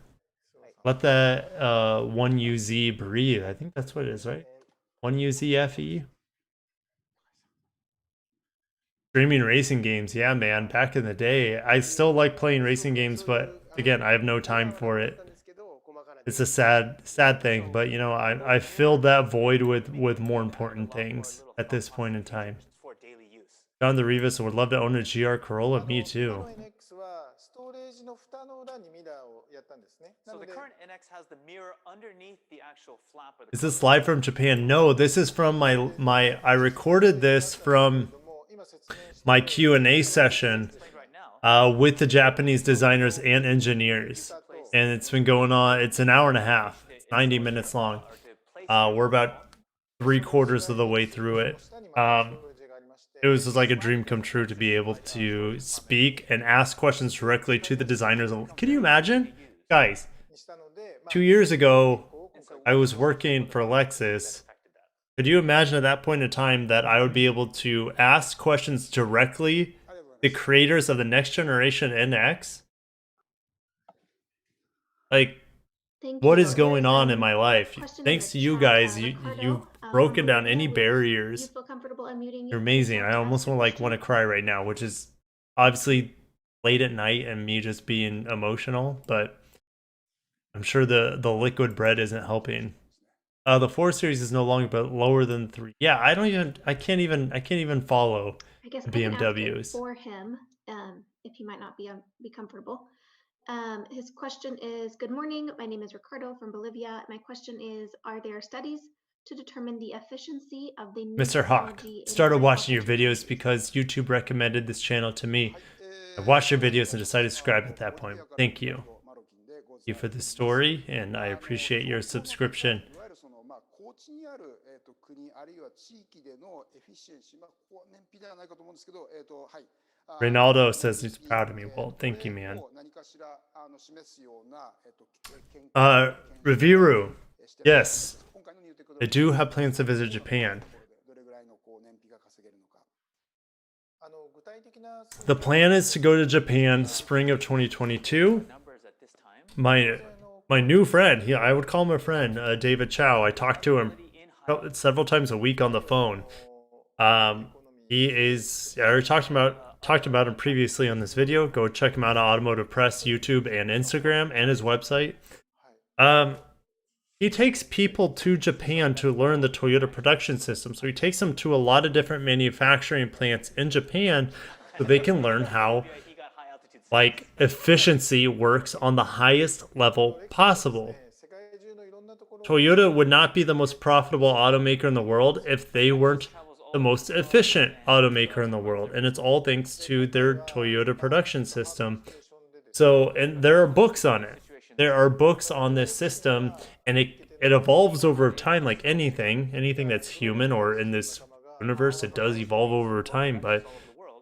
Let that 1UZ breathe. I think that's what it is, right? 1UZ FE. Streaming racing games, yeah, man. Back in the day, I still like playing racing games, but again, I have no time for it. It's a sad thing, but you know, I filled that void with more important things at this point in time. John the Rivas would love to own a GR Corolla. Me too. So the current NX has the mirror underneath the actual flap. Is this live from Japan? No, this is from my I recorded this from my Q&A session with the Japanese designers and engineers. And it's been going on, it's an hour and a half. It's 90 minutes long. We're about 3/4 of the way through it. It was just like a dream come true to be able to speak and ask questions directly to the designers. Can you imagine? Guys, 2 years ago, I was working for Lexus. Could you imagine at that point in time that I would be able to ask questions directly to the creators of the next generation NX? Like, what is going on in my life? Thanks to you guys, you've broken down any barriers. You're amazing. I almost want to cry right now, which is obviously late at night and me just being emotional, but I'm sure the liquid bread isn't helping. The 4 Series is no longer but lower than 3. Yeah, I can't even follow BMWs. For him, if he might not be comfortable. His question is, good morning, my name is Ricardo from Bolivia. My question is, are there studies to determine the efficiency of the Mr. Hawk started watching your videos because YouTube recommended this channel to me. I watched your videos and decided to subscribe at that point. Thank you. Thank you for the story, and I appreciate your subscription. Reynaldo says he's proud of me. Well, thank you, man. Reviru, yes, I do have plans to visit Japan. The plan is to go to Japan spring of 2022. My new friend, I would call him a friend, David Chow. I talk to him several times a week on the phone. He is, I already talked about him previously on this video. Go check him out on Automotive Press, YouTube, and Instagram, and his website. he takes people to Japan to learn the Toyota production system. So he takes them to a lot of different manufacturing plants in Japan so they can learn how like efficiency works on the highest level possible. Toyota would not be the most profitable automaker in the world if they weren't the most efficient automaker in the world. And it's all thanks to their Toyota production system. So, and there are books on it. There are books on this system, and it evolves over time like anything that's human or in this universe, it does evolve over time. But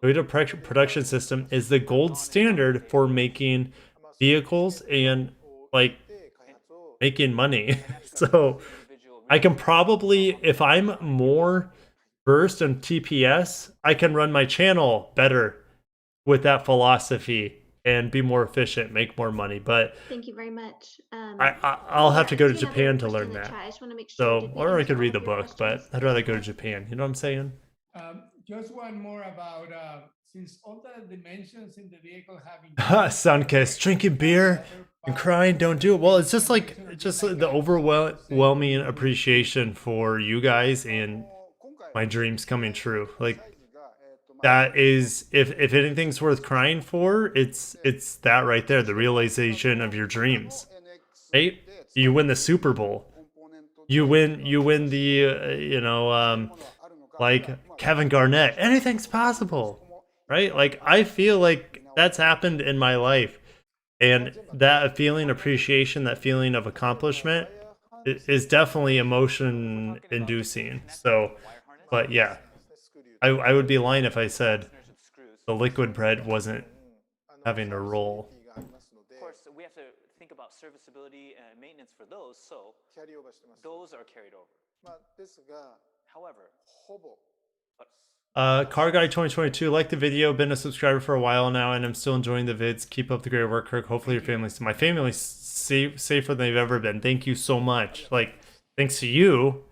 Toyota production system is the gold standard for making vehicles and like making money. So I can probably, if I'm more versed in TPS, I can run my channel better with that philosophy and be more efficient, make more money. But thank you very much. I'll have to go to Japan to learn that. I just want to make sure or I could read the book, but I'd rather go to Japan. You know what I'm saying? Just one more about since all the dimensions in the vehicle having Sunkiss, drinking beer and crying, don't do it. Well, it's just like the overwhelming appreciation for you guys and my dreams coming true. Like that is, if anything's worth crying for, it's that right there, the realization of your dreams. Right? You win the Super Bowl. You win the like Kevin Garnett. Anything's possible, right? Like I feel like that's happened in my life, and that feeling appreciation, that feeling of accomplishment, is definitely emotion inducing. So, but yeah, I would be lying if I said the liquid bread wasn't having a role. Of course, we have to think about serviceability and maintenance for those, so those are carried over. However, Car Guy 2022, like the video, been a subscriber for a while now, and I'm still enjoying the vids. Keep up the great work, Kirk. Hopefully your family's, my family's safer than they've ever been. Thank you so much. Like, thanks to you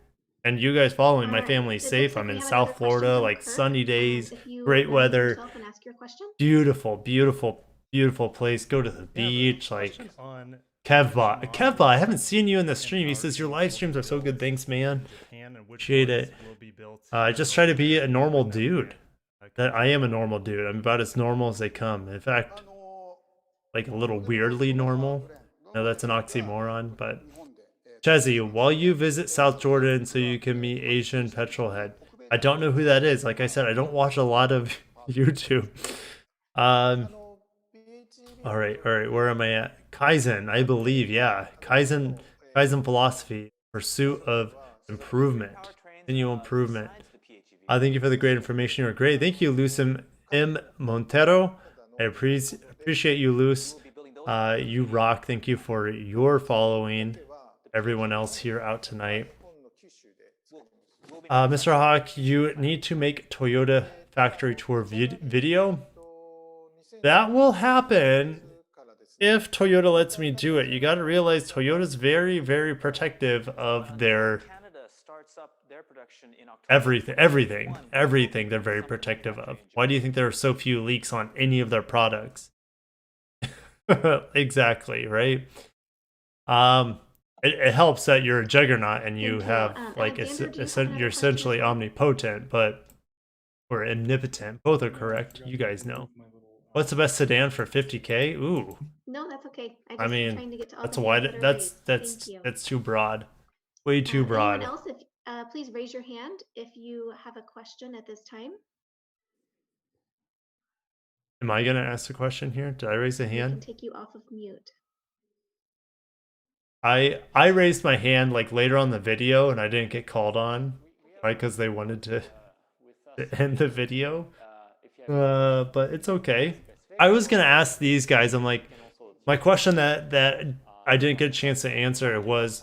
and you guys following, my family's safe. I'm in South Florida, like sunny days, great weather, beautiful place. Go to the beach, like Kevbot, I haven't seen you in the stream. He says your live streams are so good. Thanks, man. Appreciate it. I just try to be a normal dude. I am a normal dude. I'm about as normal as they come. In fact, like a little weirdly normal. No, that's an oxymoron, but Chezzy, while you visit South Jordan so you can meet Asian Petrolhead. I don't know who that is. Like I said, I don't watch a lot of YouTube. All right, where am I at? Kaizen, I believe, yeah. Kaizen philosophy, pursuit of improvement, continual improvement. Thank you for the great information. You're great. Thank you, Luz M. Montero. I appreciate you, Luz. You rock. Thank you for your following. Everyone else here out tonight. Mr. Hawk, you need to make Toyota factory tour video. That will happen if Toyota lets me do it. You got to realize Toyota's very, very protective of their everything. They're very protective of. Why do you think there are so few leaks on any of their products? Exactly, right? It helps that you're a juggernaut and you have like you're essentially omnipotent, but or omnipotent. Both are correct. You guys know. What's the best sedan for 50K? Ooh. No, that's okay. I mean, trying to get to all that's wide. That's too broad. Way too broad. Anyone else, please raise your hand if you have a question at this time. Am I gonna ask a question here? Did I raise a hand? I can take you off of mute. I raised my hand like later on the video and I didn't get called on, right? Because they wanted to end the video. But it's okay. I was gonna ask these guys. I'm like, my question that I didn't get a chance to answer was,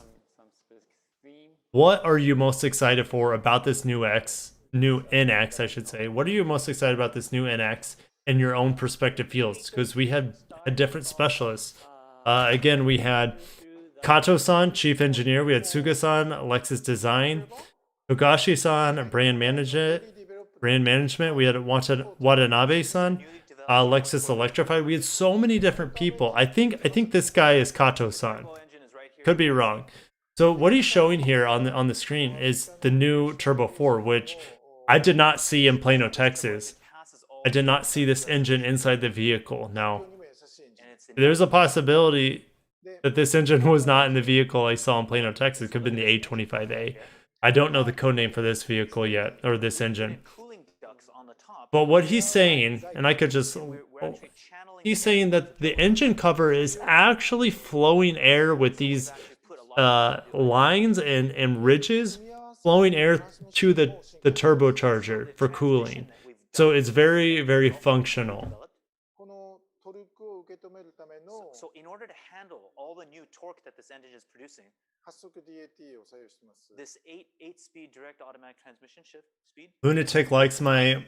what are you most excited for about this new NX, I should say? What are you most excited about this new NX in your own perspective fields? Because we had a different specialist. Again, we had Kato-san, Chief Engineer. We had Suga-san, Lexus Design. Togashi-san, Brand Management. We had Watanabe-san, Lexus Electrified. We had so many different people. I think this guy is Kato-san. Could be wrong. So what he's showing here on the screen is the new Turbo 4, which I did not see in Plano, Texas. I did not see this engine inside the vehicle. Now, there's a possibility that this engine was not in the vehicle I saw in Plano, Texas. It could have been the A25A. I don't know the code name for this vehicle yet, or this engine. But what he's saying, and I could just... He's saying that the engine cover is actually flowing air with these lines and ridges, flowing air to the turbocharger for cooling. So it's very, very functional. So in order to handle all the new torque that this engine is producing, this 8-speed direct automatic transmission shift speed. Lunatic likes my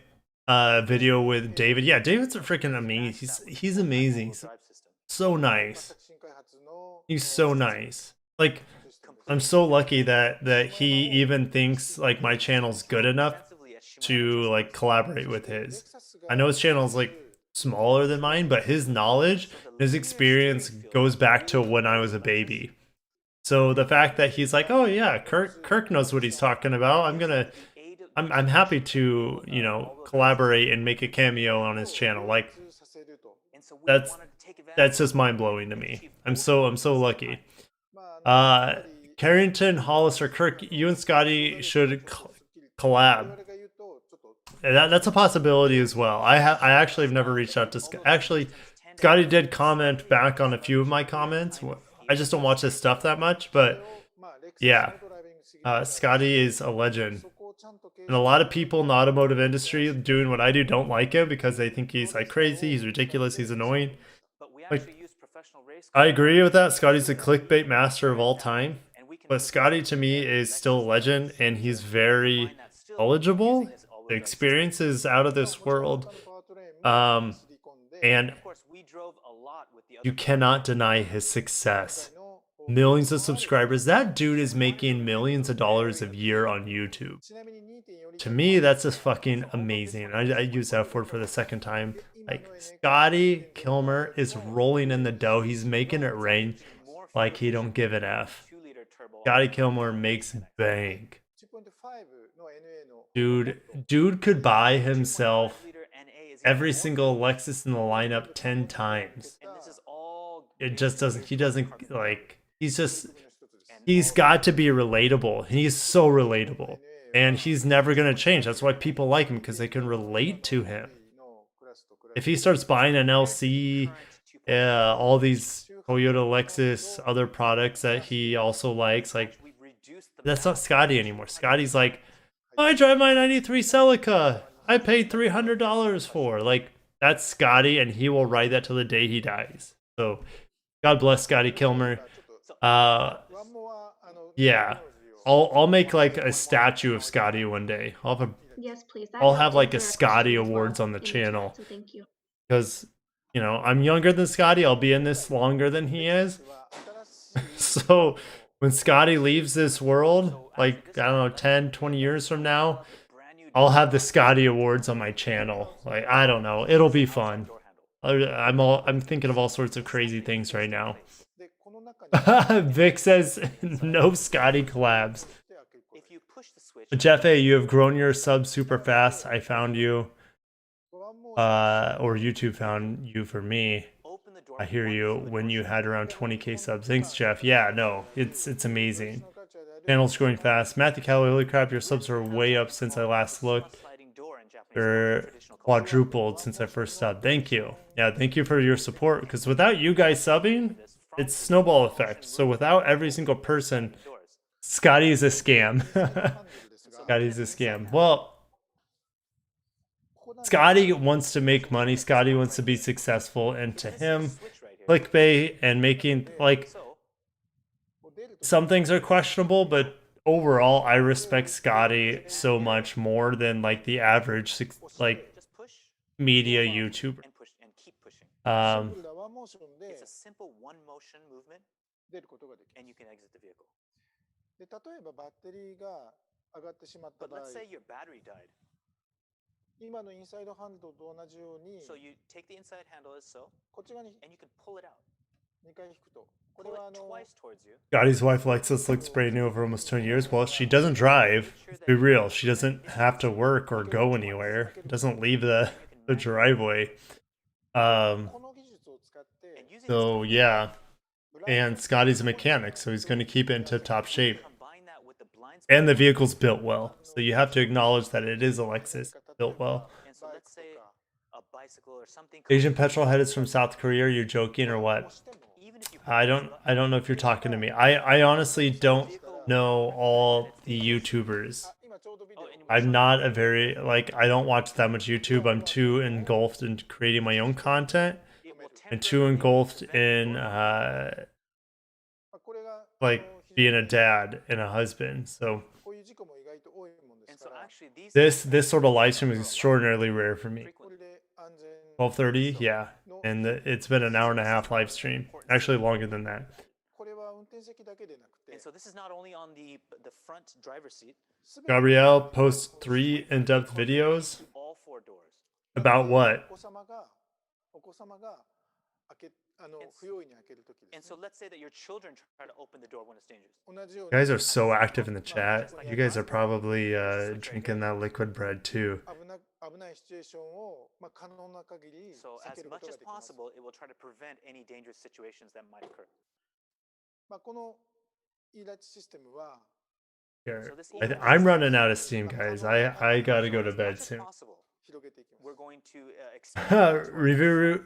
video with David. Yeah, David's a freaking amazing. He's amazing. He's so nice. He's so nice. Like, I'm so lucky that he even thinks like my channel's good enough to like collaborate with his. I know his channel's like smaller than mine, but his knowledge, his experience goes back to when I was a baby. So the fact that he's like, oh yeah, Kirk knows what he's talking about. I'm happy to, you know, collaborate and make a cameo on his channel. Like, that's just mind blowing to me. I'm so lucky. Carrington, Hollis, or Kirk, you and Scotty should collab. That's a possibility as well. I actually have never reached out to Scotty. Actually, Scotty did comment back on a few of my comments. I just don't watch his stuff that much, but yeah, Scotty is a legend. And a lot of people in the automotive industry doing what I do don't like him because they think he's like crazy, he's ridiculous, he's annoying. Like, I agree with that. Scotty's the clickbait master of all time. But Scotty to me is still a legend, and he's very knowledgeable. The experience is out of this world. And you cannot deny his success. Millions of subscribers. That dude is making millions of dollars a year on YouTube. To me, that's just fucking amazing. I use that word for the second time. Like, Scotty Kilmer is rolling in the dough. He's making it rain like he don't give an F. Scotty Kilmer makes bank. Dude could buy himself every single Lexus in the lineup 10 times. It just doesn't, he doesn't, like, he's got to be relatable. He's so relatable. And he's never going to change. That's why people like him, because they can relate to him. If he starts buying an LC, all these Toyota, Lexus, other products that he also likes, like, that's not Scotty anymore. Scotty's like, I drive my 93 Celica. I paid $300 for. Like, that's Scotty, and he will ride that till the day he dies. So, God bless Scotty Kilmer. Yeah. I'll make like a statue of Scotty one day. Yes, please. I'll have like a Scotty Awards on the channel. So thank you. Because, you know, I'm younger than Scotty. I'll be in this longer than he is. So when Scotty leaves this world, like, I don't know, 10, 20 years from now, I'll have the Scotty Awards on my channel. Like, I don't know. It'll be fun. I'm thinking of all sorts of crazy things right now. Vic says no Scotty collabs. Jeff A, you have grown your sub super fast. I found you, or YouTube found you for me. I hear you when you had around 20k subs. Thanks, Jeff. Yeah, no, it's amazing. Channel's growing fast. Matthew Calloway, holy crap, your subs are way up since I last looked. They're quadrupled since I first subbed. Thank you. Yeah, thank you for your support, because without you guys subbing, it's snowball effect. So without every single person, Scotty's a scam. Scotty's a scam. Well, Scotty wants to make money. Scotty wants to be successful. And to him, clickbait and making, like, some things are questionable, but overall, I respect Scotty so much more than, like, the average, like, media YouTuber. It's a simple one motion movement, and you can exit the vehicle. But let's say your battery died. So you take the inside handle as so, and you can pull it out. pull it twice towards you. Scotty's wife Lexus looks brand new over almost 20 years. Well, she doesn't drive. Let's be real. She doesn't have to work or go anywhere. Doesn't leave the driveway. So yeah. And Scotty's a mechanic, so he's going to keep it in tip-top shape. And the vehicle's built well. So you have to acknowledge that it is a Lexus built well. And so let's say a bicycle or something. Asian petrol head is from South Korea. Are you joking or what? I don't know if you're talking to me. I honestly don't know all the YouTubers. I'm not a very, like, I don't watch that much YouTube. I'm too engulfed in creating my own content and too engulfed in like being a dad and a husband. So this sort of live stream is extraordinarily rare for me. 12:30, yeah, and it's been an hour and a half live stream, actually longer than that. And so this is not only on the front driver's seat. Gabrielle posts 3 in-depth videos. All 4 doors. About what? And so let's say that your children try to open the door when it's dangerous. You guys are so active in the chat. You guys are probably drinking that liquid bread too. So as much as possible, it will try to prevent any dangerous situations that might occur. Here. I'm running out of steam, guys. I gotta go to bed soon. We're going to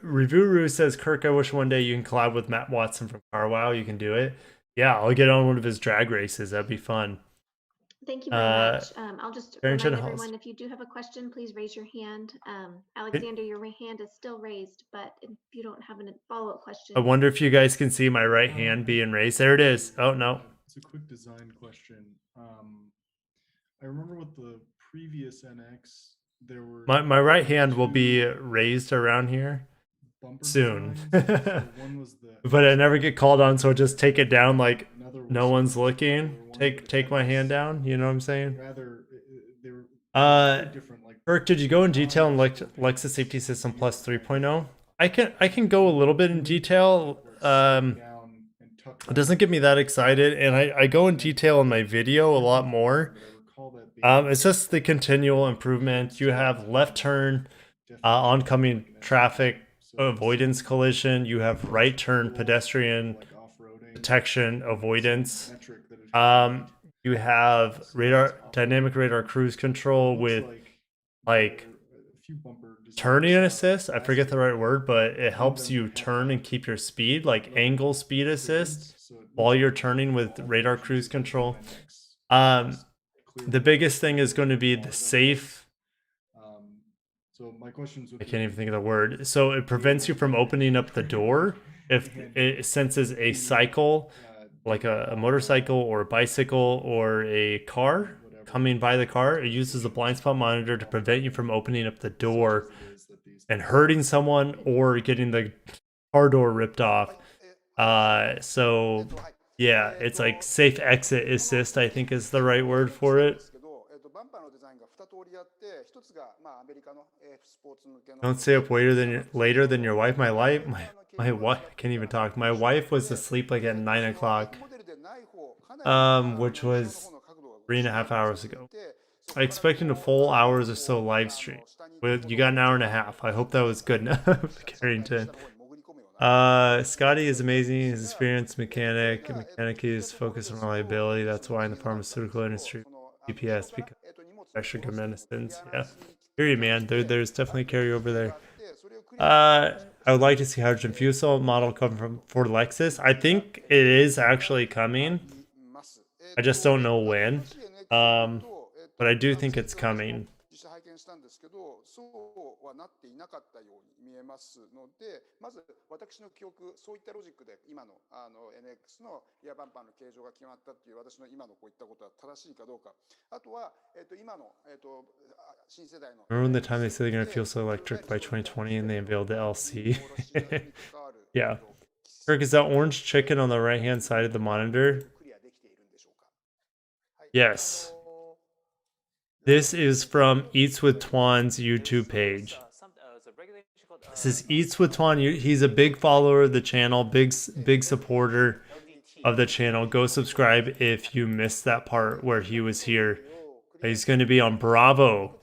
Review says, Kirk, I wish one day you can collab with Matt Watson from CarWow. You can do it. Yeah, I'll get on one of his drag races. That'd be fun. Thank you very much. I'll just remind everyone, if you do have a question, please raise your hand. Alexander, your hand is still raised, but if you don't have a follow-up question. I wonder if you guys can see my right hand being raised. There it is. Oh, no. It's a quick design question. I remember with the previous NX, there were... My right hand will be raised around here soon. But I never get called on, so I'll just take it down like no one's looking. Take my hand down, you know what I'm saying? Kirk, did you go in detail on Lexus Safety System Plus 3.0? I can go a little bit in detail. It doesn't get me that excited, and I go in detail in my video a lot more. It's just the continual improvement. You have left turn, oncoming traffic avoidance collision. You have right turn pedestrian detection avoidance. You have dynamic radar cruise control with like turning assist. I forget the right word, but it helps you turn and keep your speed, like angle speed assist while you're turning with radar cruise control. The biggest thing is going to be the safe. So my questions would I can't even think of the word. So it prevents you from opening up the door if it senses a cycle, like a motorcycle or a bicycle or a car coming by the car. It uses a blind spot monitor to prevent you from opening up the door and hurting someone or getting the car door ripped off. So yeah, it's like safe exit assist, I think is the right word for it. Don't stay up later than your wife. My wife, I can't even talk. My wife was asleep like at 9 o'clock, which was 3.5 hours ago. I expected a full hours or so live stream. You got an hour and a half. I hope that was good enough, Carrington. Scotty is amazing. His experienced mechanic. Is focused on reliability. That's why in the pharmaceutical industry, DPS because extra good medicines. Yeah, hear you, man. There's definitely carryover there. I would like to see hydrogen fuel cell model come from for Lexus. I think it is actually coming. I just don't know when. But I do think it's coming. ますので、まず私の記憶、そういったロジックで今のNX のリアバンパーの形状が決まったっていう私の今のこういったことは正しいかどうか。あとは今の新世代の Remember when the time they said they're going to feel so electric by 2020 and they unveiled the LC? Yeah. Kirk, is that orange chicken on the right hand side of the monitor? Yes. This is from Eats with Twan's YouTube page. This is Eats with Twan. He's a big follower of the channel, big supporter of the channel. Go subscribe if you missed that part where he was here. He's going to be on Bravo,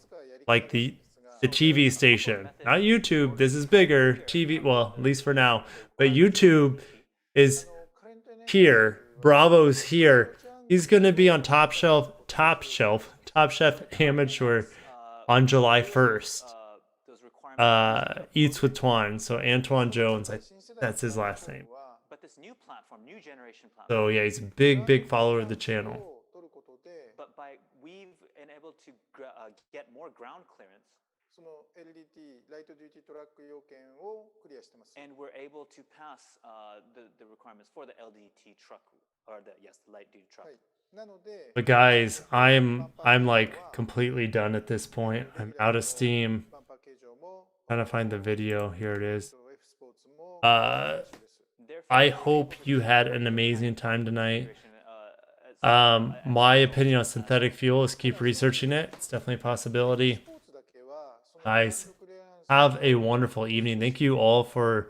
like the TV station, not YouTube. This is bigger TV. Well, at least for now, but YouTube is here. Bravo's here. He's going to be on Top Chef Amateur on July 1st. Eats with Twan. So Antoine Jones, that's his last name. But this new platform, new generation platform. So yeah, he's a big follower of the channel. But we've been able to get more ground clearance. And we're able to pass the requirements for the LDT truck, or the light duty truck. But guys, I'm like completely done at this point. I'm out of steam. Trying to find the video. Here it is. I hope you had an amazing time tonight. My opinion on synthetic fuel is keep researching it. It's definitely a possibility. Guys, have a wonderful evening. Thank you all for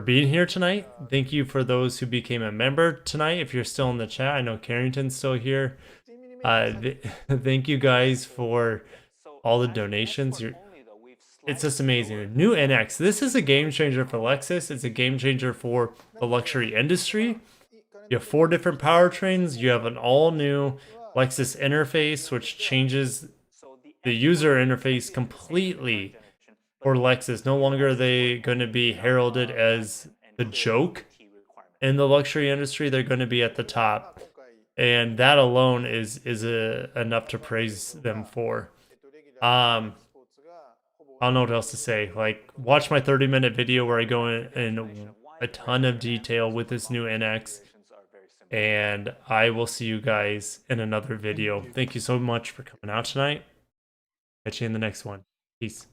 being here tonight. Thank you for those who became a member tonight. If you're still in the chat, I know Carrington's still here. Thank you guys for all the donations. It's just amazing. A new NX. This is a game changer for Lexus. It's a game changer for the luxury industry. You have 4 different powertrains. You have an all-new Lexus interface, which changes the user interface completely for Lexus. No longer are they going to be heralded as the joke in the luxury industry. They're going to be at the top. And that alone is enough to praise them for. I don't know what else to say. Like, watch my 30-minute video where I go in a ton of detail with this new NX. And I will see you guys in another video. Thank you so much for coming out tonight. Catch you in the next one. Peace.